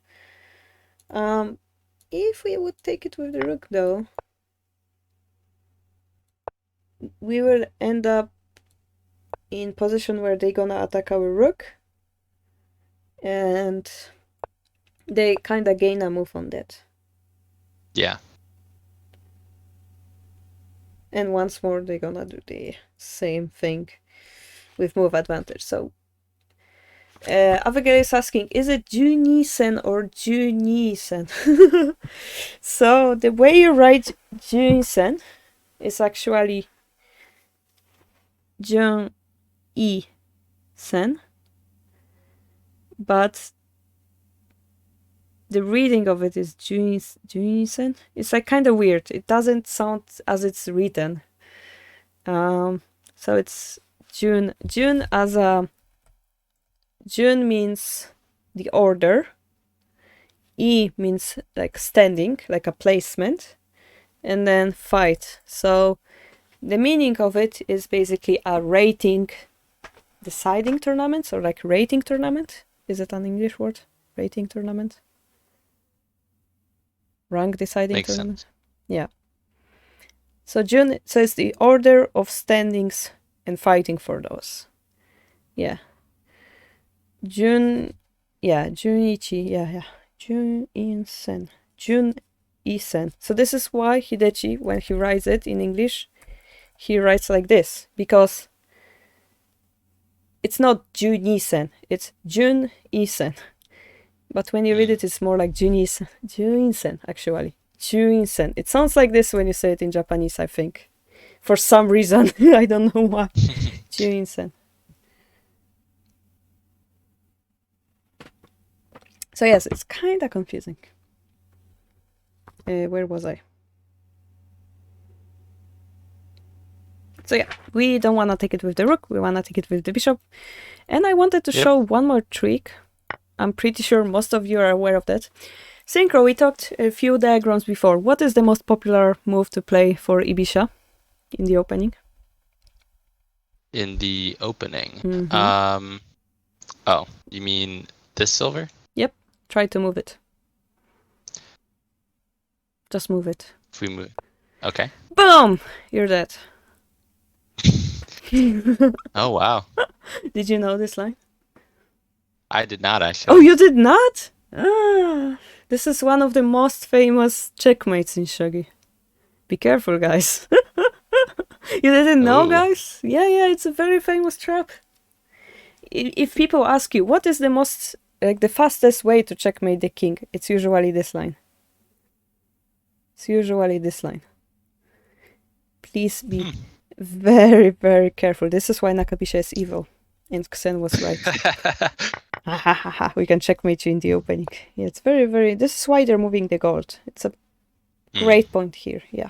If we would take it with the rook though, we will end up in position where they're gonna attack our rook, and they kind of gain a move on that. Yeah. And once more, they're gonna do the same thing with move advantage. So, Abigail is asking, is it Junisen or Junisen? So, the way you write Junisen is actually Jun-i-sen, but the reading of it is Junisen. It's like kind of weird. It doesn't sound as it's written. So it's Jun. Jun as a Jun means the order. I means like standing, like a placement, and then fight. So the meaning of it is basically a rating, deciding tournament, or like rating tournament. Is it an English word? Rating tournament? Rank deciding Makes tournament. sense. Yeah. So Jun says the order of standings and fighting for those. Yeah. Junichi. Yeah. Jun-in-sen. Jun-i-sen. So this is why Hidechi, when he writes it in English, he writes like this, because it's not Jun-i-sen, it's Jun-i-sen. But when you read it, it's more like Jun-i-sen. Jun-in-sen, actually. Jun-in-sen. It sounds like this when you say it in Japanese, I think. For some reason. I don't know why. Jun-in-sen. So yes, it's kind of confusing. Where was I? So yeah, we don't want to take it with the rook, we want to take it with the bishop. And I wanted to show one more trick. I'm pretty sure most of you are aware of that. Syncr0, we talked a few diagrams before. What is the most popular move to play for Ibisha in the opening? In the opening. Mm-hmm. Oh, you mean this silver? Yep, try to move it. Just move it. If we move. Okay. Boom! You're dead. Oh, wow. Did you know this line? I did not actually. Oh, you did not? Ah, this is one of the most famous checkmates in Shogi. Be careful, guys. You didn't know, guys? Yeah, it's a very famous trap. If people ask you, what is the most, like the fastest way to checkmate the king? It's usually this line. It's usually this line. Please be very, very careful. This is why Nakabisha is evil. And Xen was right. We can checkmate you in the opening. Yeah, it's very, very... This is why they're moving the gold. It's a great point here, yeah.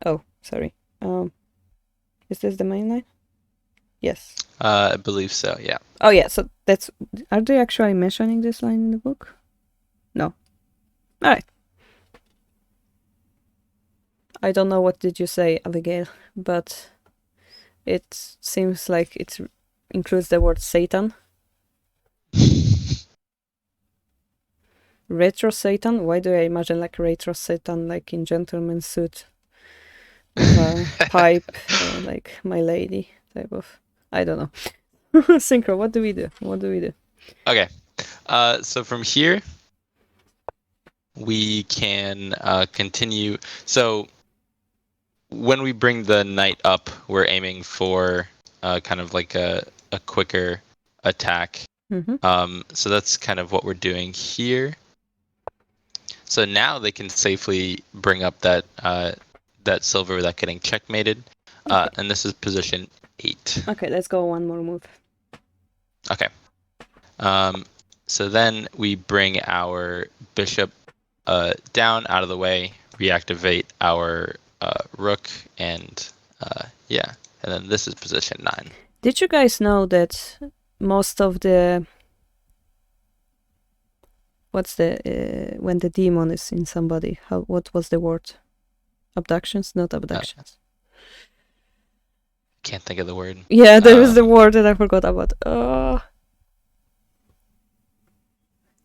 Oh, sorry. Is this the main line? Yes. I believe so, yeah. Oh, yeah, so that's... Are they actually mentioning this line in the book? No. Alright. I don't know what did you say, Abigail, but it seems like it includes the word Satan. Retro Satan? Why do I imagine like retro Satan, like in gentleman's suit with a pipe, like my lady type of... I don't know. Syncr0, what do we do? What do we do? Okay. So from here, we can continue. So when we bring the knight up, we're aiming for kind of like a quicker attack. So that's kind of what we're doing here. So now they can safely bring up that that silver without getting checkmated. And this is position 8. Okay, let's go one more move. Okay. So then we bring our bishop down out of the way, reactivate our rook, and yeah. And then this is position 9. Did you guys know that most of the what's the when the demon is in somebody? What was the word? Abductions? Not abductions. Can't think of the word. Yeah, there was the word that I forgot about.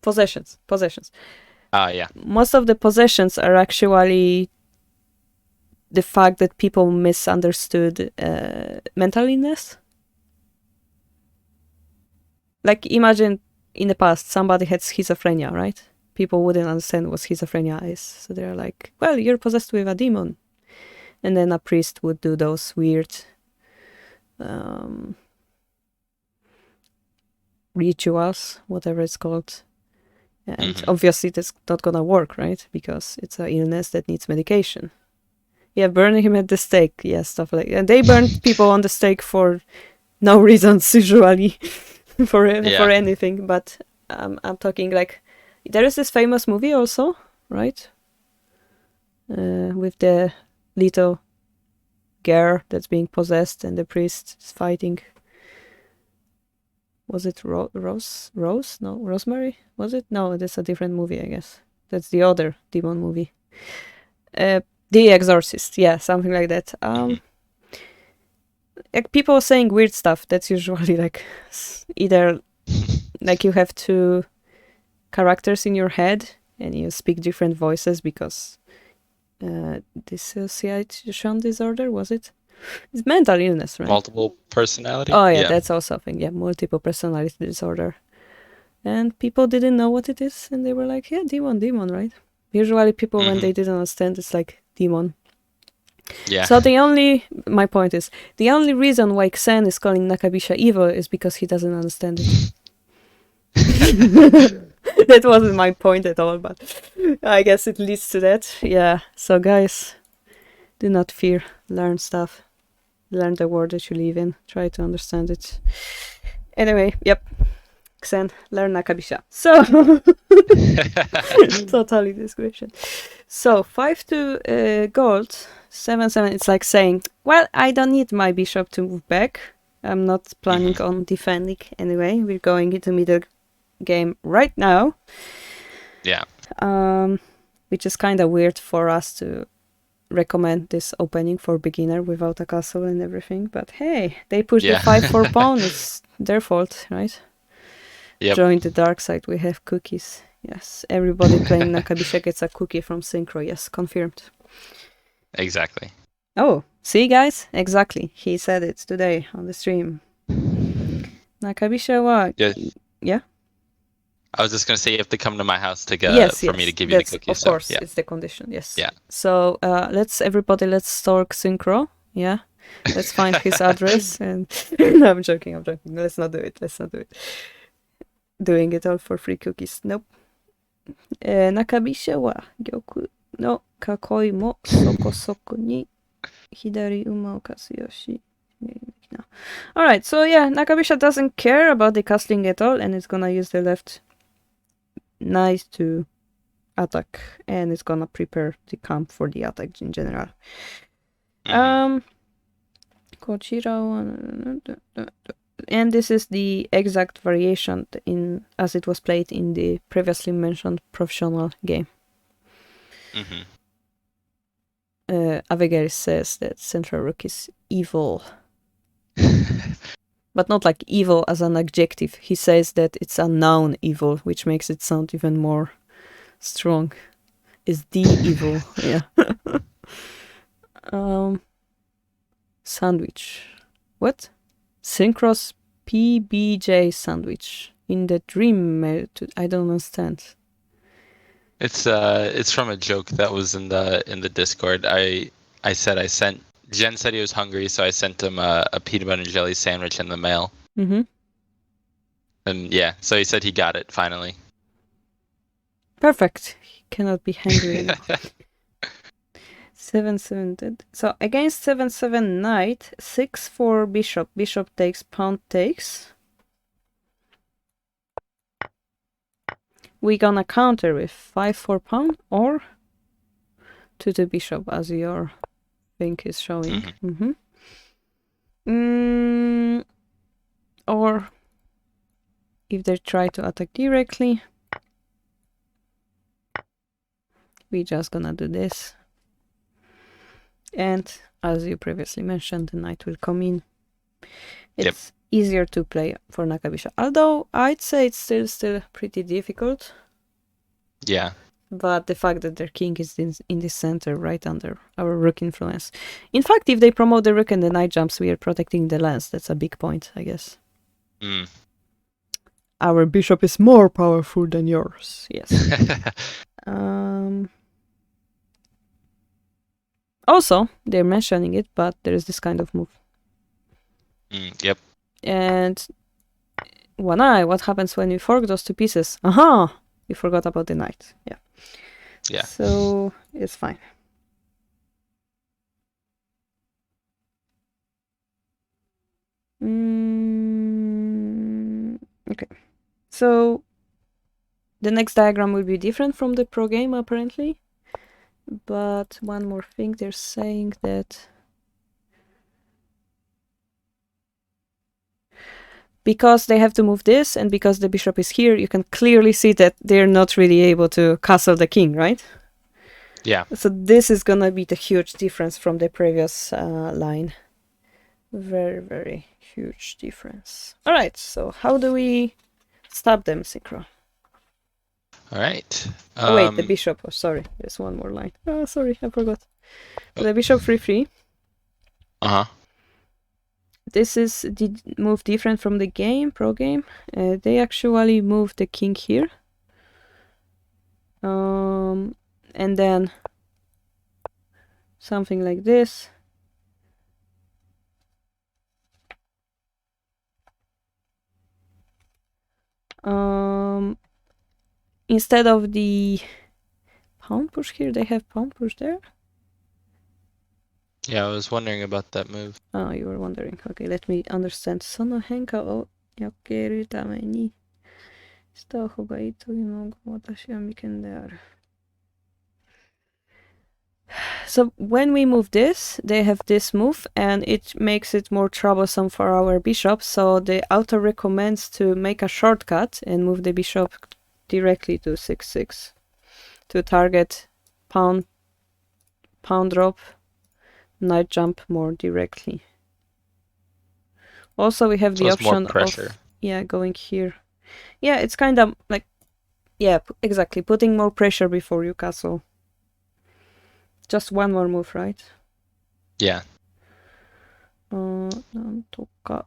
Possessions. Yeah. Most of the possessions are actually the fact that people misunderstood mental illness. Like, imagine in the past somebody had schizophrenia, right? People wouldn't understand what schizophrenia is. So they're like, well, you're possessed with a demon. And then a priest would do those weird rituals, whatever it's called. And obviously that's not gonna work, right? Because it's an illness that needs medication. Yeah, burning him at the stake. Yeah, stuff like that. And they burned people on the stake for no reasons, usually, for anything. But I'm talking like, there is this famous movie also, right? With the little girl that's being possessed and the priest is fighting. Was it Rose? No, Rosemary? Was it? No, that's a different movie, I guess. That's the other demon movie. The Exorcist, yeah, something like that. Like, people saying weird stuff, that's usually like either like you have two characters in your head and you speak different voices because dissociation disorder, was it? It's mental illness, right? Multiple personality? Oh, yeah, that's also a thing. Yeah, multiple personality disorder. And people didn't know what it is, and they were like, yeah, demon, right? Usually people, when they didn't understand, it's like, demon. Yeah. So my point is, the only reason why Xen is calling Nakabisha evil is because he doesn't understand it. That wasn't my point at all, but I guess it leads to that. Yeah, so guys, do not fear. Learn stuff. Learn the world that you live in. Try to understand it. Anyway, yep. Xen, learn Nakabisha. So, totally description. So, 5 gold, 7/7. It's like saying, well, I don't need my bishop to move back. I'm not planning on defending anyway. We're going into middle game right now. Yeah. Which is kind of weird for us to recommend this opening for beginner without a castle and everything. But hey, they pushed the 5/4 pawn. It's their fault, right? Yep. Join the dark side. We have cookies. Yes, everybody playing Nakabisha gets a cookie from Syncr0. Yes, confirmed. Exactly. Oh, see, guys? Exactly. He said it today on the stream. Nakabisha wa... Yeah? I was just going to say you have to come to my house to for me to give you the cookies. Of course, it's the condition, yes. Yeah. So let's stalk Syncr0. Yeah? Let's find his address and... No, I'm joking. Let's not do it. Doing it all for free cookies. Nope. Nakabisha wa gyoku no kakoi mo soko soko ni hidari uma okasuyoshi. Alright, so yeah, Nakabisha doesn't care about the castling at all, and it's gonna use the left knight to attack, and it's gonna prepare the camp for the attack in general. And this is the exact variation as it was played in the previously mentioned professional game. Avegeris says that Central Rook is evil. But not like evil as an adjective. He says that it's a noun evil, which makes it sound even more strong. Is the evil, yeah. Sandwich. What? Syncr0's PBJ sandwich in the dream mail. I don't understand. It's from a joke that was in the Discord. I sent Jen said he was hungry, so I sent him a peanut butter and jelly sandwich in the mail. And yeah, so he said he got it finally. Perfect. He cannot be hungry enough. 7/7. So against 7/7 knight, 6/4 bishop. Bishop takes, pawn takes. We're gonna counter with 5/4 pawn or to the bishop, as your thing is showing. Or if they try to attack directly, we just gonna do this. And as you previously mentioned, the knight will come in. It's easier to play for Nakabisha. Although I'd say it's still pretty difficult. Yeah. But the fact that their king is in the center, right under our rook influence. In fact, if they promote the rook and the knight jumps, we are protecting the lance. That's a big point, I guess. Mm. Our bishop is more powerful than yours. Yes. Also, they're mentioning it, but there is this kind of move. Yep. And one eye, what happens when we fork those two pieces? Aha! We forgot about the knight. Yeah. Yeah. So it's fine. Okay. So the next diagram will be different from the pro game, apparently. But one more thing, they're saying that because they have to move this and because the bishop is here, you can clearly see that they're not really able to castle the king, right? Yeah. So this is gonna be the huge difference from the previous line. Very, very huge difference. All right, so how do we stop them, Syncr0? All right. Oh wait, the bishop. Oh, sorry, there's one more line. Oh, sorry, I forgot. So the bishop 3-3. This is the move different from the game, pro game. They actually move the king here. And then something like this. Instead of the pawn push here, they have pawn push there. Yeah, I was wondering about that move. Oh, you were wondering. Okay, let me understand. その変化を避けるためにした方がいいというのが私は未見である。So when we move this, they have this move, and it makes it more troublesome for our bishop. So the author recommends to make a shortcut and move the bishop directly to 6-6 to target pawn drop, knight jump more directly. Also, we have the option of going here. Yeah, it's kind of like, yeah, exactly, putting more pressure before you castle. Just one more move, right? Yeah. なんとか.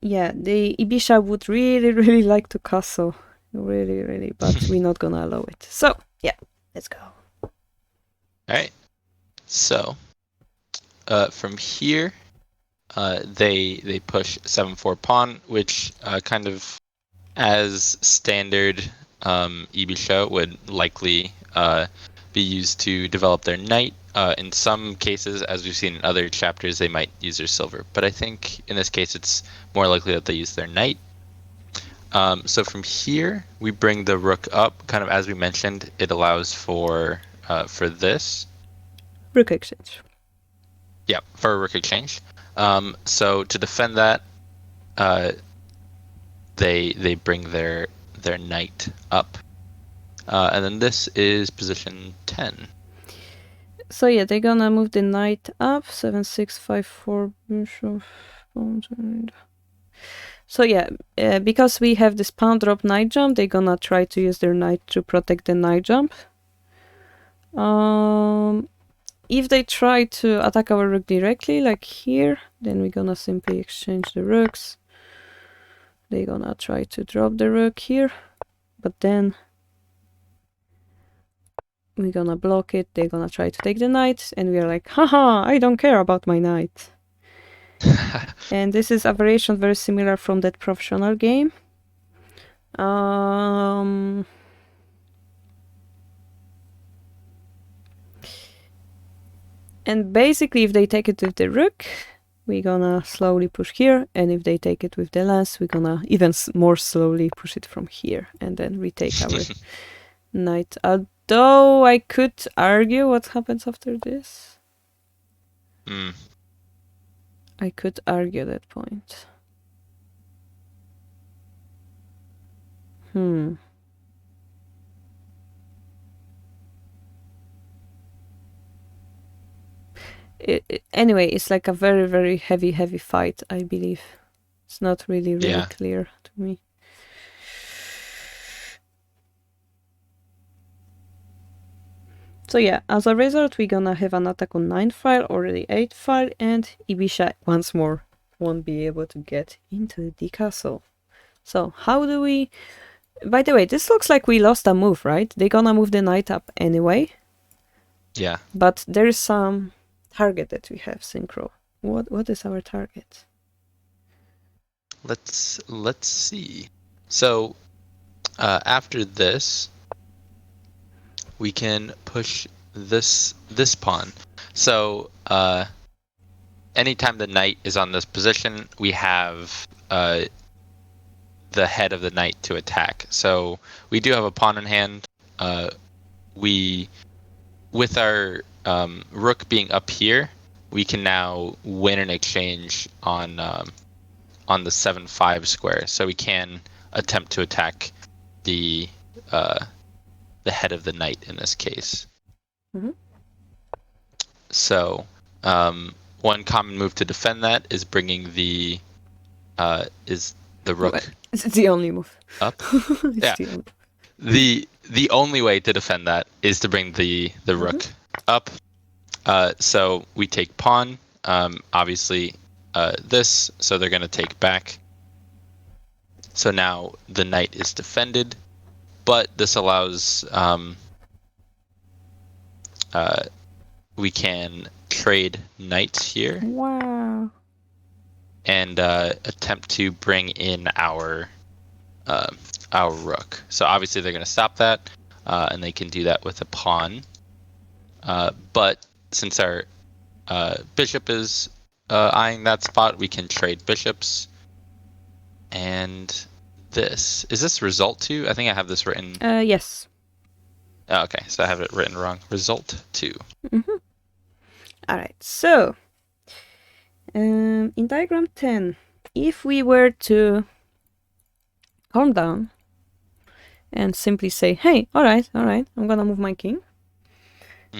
Yeah, the Ibisha would really like to castle. Really, but we're not gonna allow it. So, yeah, let's go. Alright. So, from here, they push 7-4 pawn, which kind of, as standard Ibisha, would likely be used to develop their knight. In some cases, as we've seen in other chapters, they might use their silver. But I think in this case, it's more likely that they use their knight. So from here, we bring the rook up. Kind of as we mentioned, it allows for this. Rook exchange. Yeah, for a rook exchange. So to defend that, they bring their knight up. And then this is position 10. So yeah, they're gonna move the knight up. 7-6, 5-4, bishop. So yeah, because we have this pawn drop knight jump, they're gonna try to use their knight to protect the knight jump. If they try to attack our rook directly, like here, then we're gonna simply exchange the rooks. They're gonna try to drop the rook here, but then we're gonna block it. They're gonna try to take the knight, and we're like, haha, I don't care about my knight. And this is a variation very similar from that professional game. And basically, if they take it with the rook, we're gonna slowly push here, and if they take it with the lance, we're gonna even more slowly push it from here, and then retake our knight. Although I could argue what happens after this. I could argue that point. Anyway, it's like a very, very heavy fight, I believe. It's not really clear to me. So yeah, as a result, we're gonna have an attack on 9th file or the 8th file, and Ibisha once more won't be able to get into the castle. So how do we... By the way, this looks like we lost a move, right? They're gonna move the knight up anyway. Yeah. But there is some target that we have, Syncr0. What is our target? Let's see. So after this, we can push this pawn. So anytime the knight is on this position, we have the head of the knight to attack. So we do have a pawn in hand. With our rook being up here, we can now win an exchange on the 7-5 square. So we can attempt to attack the head of the knight in this case. Mm-hmm. So one common move to defend that is bringing the rook. It's the only move. Up. Yeah. The only way to defend that is to bring the rook up. So we take pawn. Obviously, this. So they're going to take back. So now the knight is defended, but this allows we can trade knights here. Wow. And attempt to bring in our rook. So obviously they're going to stop that, and they can do that with a pawn. But since our bishop is eyeing that spot, we can trade bishops. And is this result 2? I think I have this written. Yes. Oh, okay, so I have it written wrong. Result 2. Mm-hmm. All right, so in diagram 10, if we were to calm down and simply say, hey, all right, I'm gonna move my king,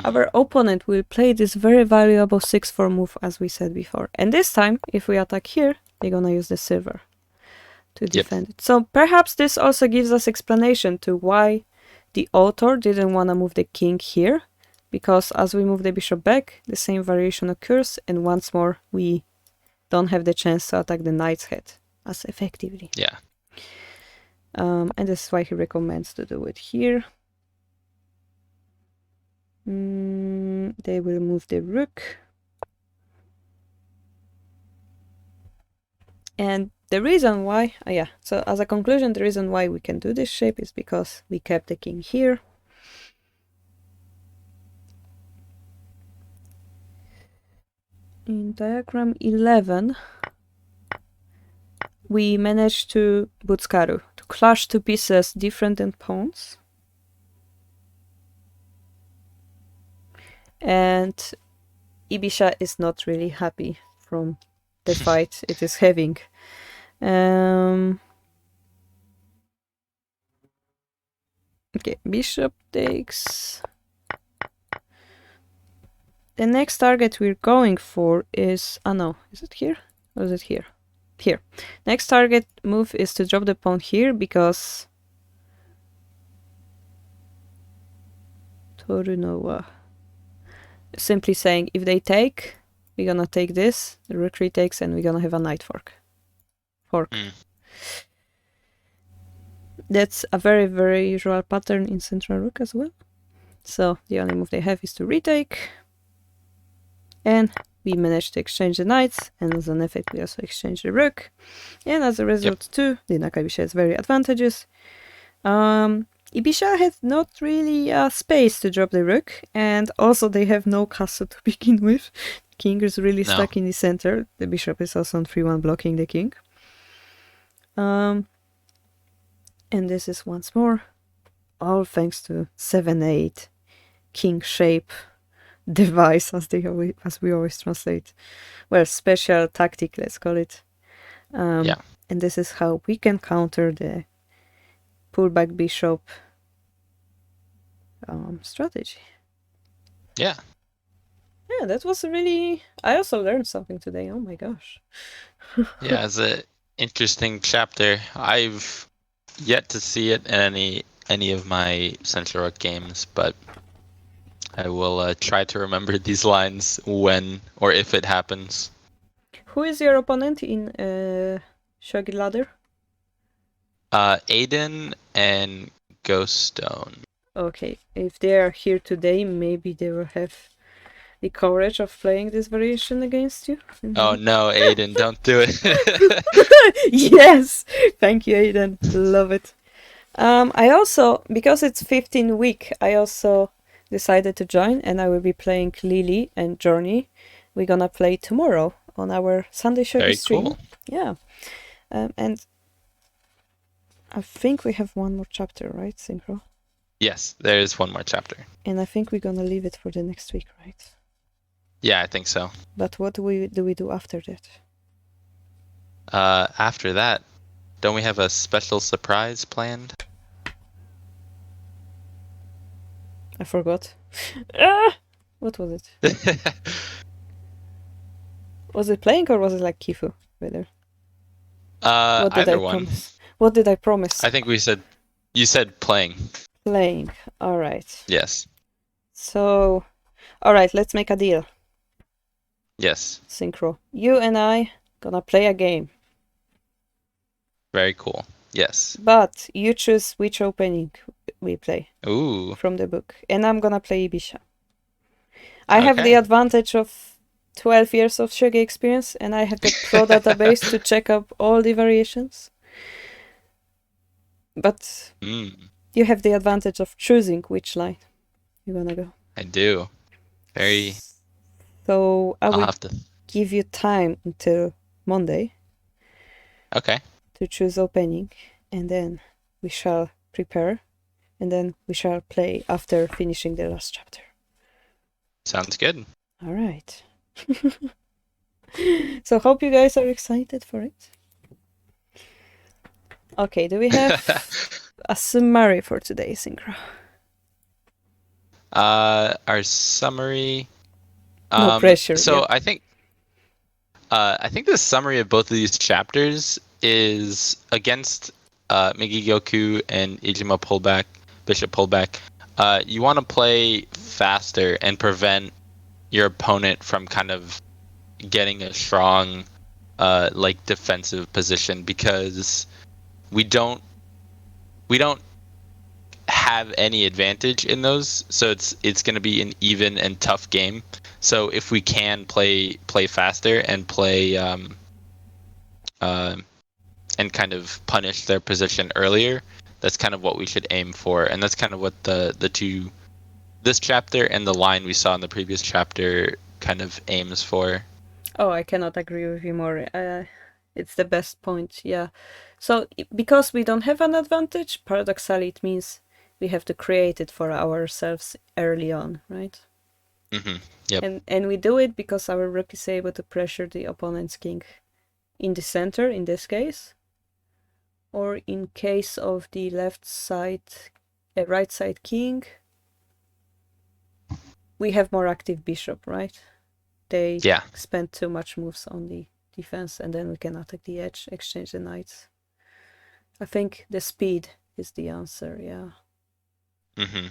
our opponent will play this very valuable 6-4 move, as we said before. And this time, if we attack here, they're gonna use the silver to defend it. So perhaps this also gives us explanation to why the author didn't want to move the king here, because as we move the bishop back, the same variation occurs, and once more we don't have the chance to attack the knight's head as effectively. Yeah. And this is why he recommends to do it here. They will move the rook. And the reason why, so as a conclusion, the reason why we can do this shape is because we kept the king here. In diagram 11, we managed to butskaru, to clash two pieces different than pawns. And Ibisha is not really happy from the fight it is having. Okay, bishop takes. The next target we're going for is... Oh no, is it here? Or is it here? Here. Next target move is to drop the pawn here because... Torunowa. Simply saying, if they take, we're gonna take this, the rook retakes, and we're gonna have a knight fork. That's a very, very usual pattern in central rook as well. So the only move they have is to retake. And we managed to exchange the knights, and as an effect we also exchange the rook. And as a result too, the Nakabisha is very advantageous. Ibisha has not really space to drop the rook, and also they have no castle to begin with. The king is really stuck in the center. The bishop is also on 3-1 blocking the king. And this is once more all thanks to 7-8 king shape device, as we always translate. Well, special tactic, let's call it. And this is how we can counter the pullback bishop strategy. Yeah. Yeah, that was really. I also learned something today. Oh my gosh. Yeah, it's an interesting chapter. I've yet to see it in any of my Syncr0 games, but I will try to remember these lines when or if it happens. Who is your opponent in Shogi Ladder? Aiden and Ghoststone. Okay, if they are here today, maybe they will have the courage of playing this variation against you. Oh no, Aiden, don't do it. Yes! Thank you, Aiden. Love it. I also, because it's 15 week, I also decided to join, and I will be playing Lily and Journey. We're gonna play tomorrow on our Sunday Shogi Very stream. cool. Yeah. And I think we have one more chapter, right, Syncr0? Yes, there is one more chapter. And I think we're gonna leave it for the next week, right? Yeah, I think so. But what do we do after that? After that, don't we have a special surprise planned? I forgot. What was it? Was it playing or was it like Kifu? Rather. What did Either I one. promise? What did I promise? I think you said playing. Playing. All right. Yes. So, all right, let's make a deal. Yes. Syncr0. You and I gonna play a game. Very cool. Yes. But you choose which opening we play. Ooh. From the book. And I'm gonna play Ibisha. I have the Okay. advantage of 12 years of Shogi experience, and I have the pro database to check up all the variations. But you have the advantage of choosing which line you wanna go. I do. Very. So I I'll will have to. give you time until Monday Okay. to choose opening, and then we shall prepare, and then we shall play after finishing the last chapter. Sounds good. All right. So hope you guys are excited for it. Okay, do we have a summary for today, Syncr0? Our summary. No pressure. So Yeah. I think the summary of both of these chapters is against Migigoku and Ijima pullback, Bishop pullback. You want to play faster and prevent your opponent from kind of getting a strong like defensive position, because we don't have any advantage in those, so it's going to be an even and tough game. So if we can play faster and play and kind of punish their position earlier, that's kind of what we should aim for, and that's kind of what the two, this chapter and the line we saw in the previous chapter, kind of aims for. Oh, I cannot agree with you more. It's the best point, yeah. So, because we don't have an advantage, paradoxally, it means we have to create it for ourselves early on, right? Mm-hmm. Yep. And we do it because our rook is able to pressure the opponent's king in the center, in this case. Or in case of the left side, right side king, we have more active bishop, right? They spend too much moves on the defense, and then we can attack the edge, exchange the knights. I think the speed is the answer, yeah. Mm-hmm.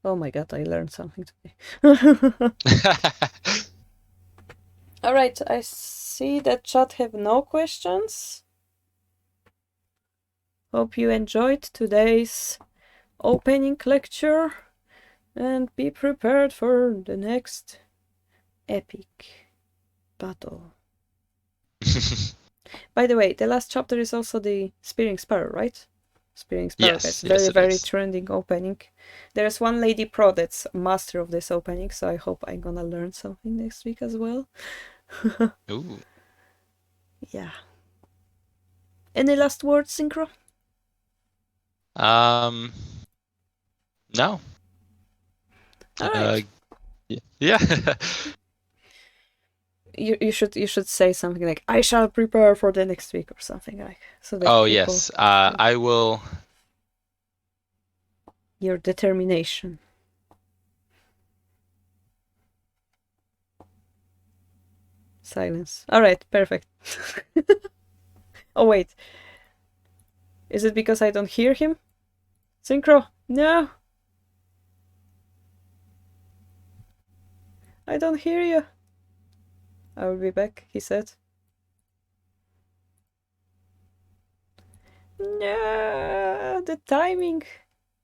Oh my god, I learned something today. Alright, I see that chat have no questions. Hope you enjoyed today's opening lecture, and be prepared for the next epic battle. By the way, the last chapter is also the Spearing Sparrow, right? Spearing Sparrow has very trending opening. There's one lady pro that's master of this opening, so I hope I'm gonna learn something next week as well. Ooh. Yeah. Any last words, Syncr0? No. All right. Yeah. You should say something like, I shall prepare for the next week, or something like so that people, yes. I will. Your determination. Silence. Alright, perfect. Oh, wait. Is it because I don't hear him? Syncr0, no! I don't hear you. I will be back, he said. No, the timing.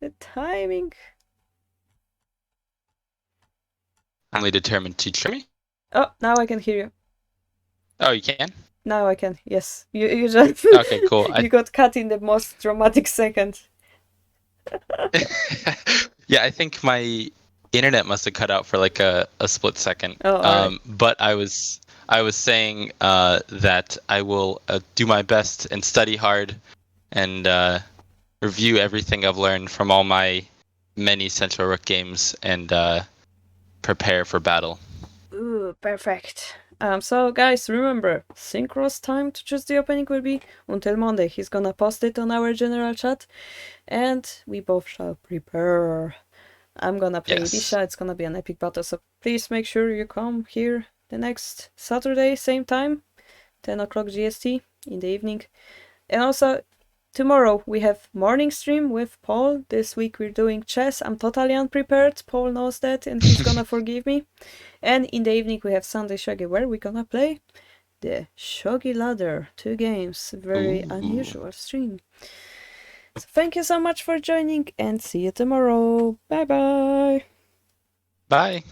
The timing. Only determined to teach me. Oh, now I can hear you. Oh, you can? Now I can, yes. You just... Okay, cool. You got cut in the most dramatic second. Yeah, I think my internet must have cut out for like a split second. Oh, alright. But I was saying that I will do my best and study hard and review everything I've learned from all my many Central Rook games and prepare for battle. Ooh, perfect. So guys, remember, Syncr0's time to choose the opening will be until Monday. He's gonna post it on our general chat, and we both shall prepare. I'm gonna play Yes. Bisha, it's gonna be an epic battle, so please make sure you come here the next Saturday, same time, 10 o'clock GST in the evening. And also, tomorrow we have morning stream with Paul. This week we're doing chess. I'm totally unprepared. Paul knows that and he's gonna forgive me. And in the evening we have Sunday Shogi where we're gonna play the Shogi Ladder. 2 games. Very Ooh. unusual stream. So thank you so much for joining and see you tomorrow. Bye bye. Bye.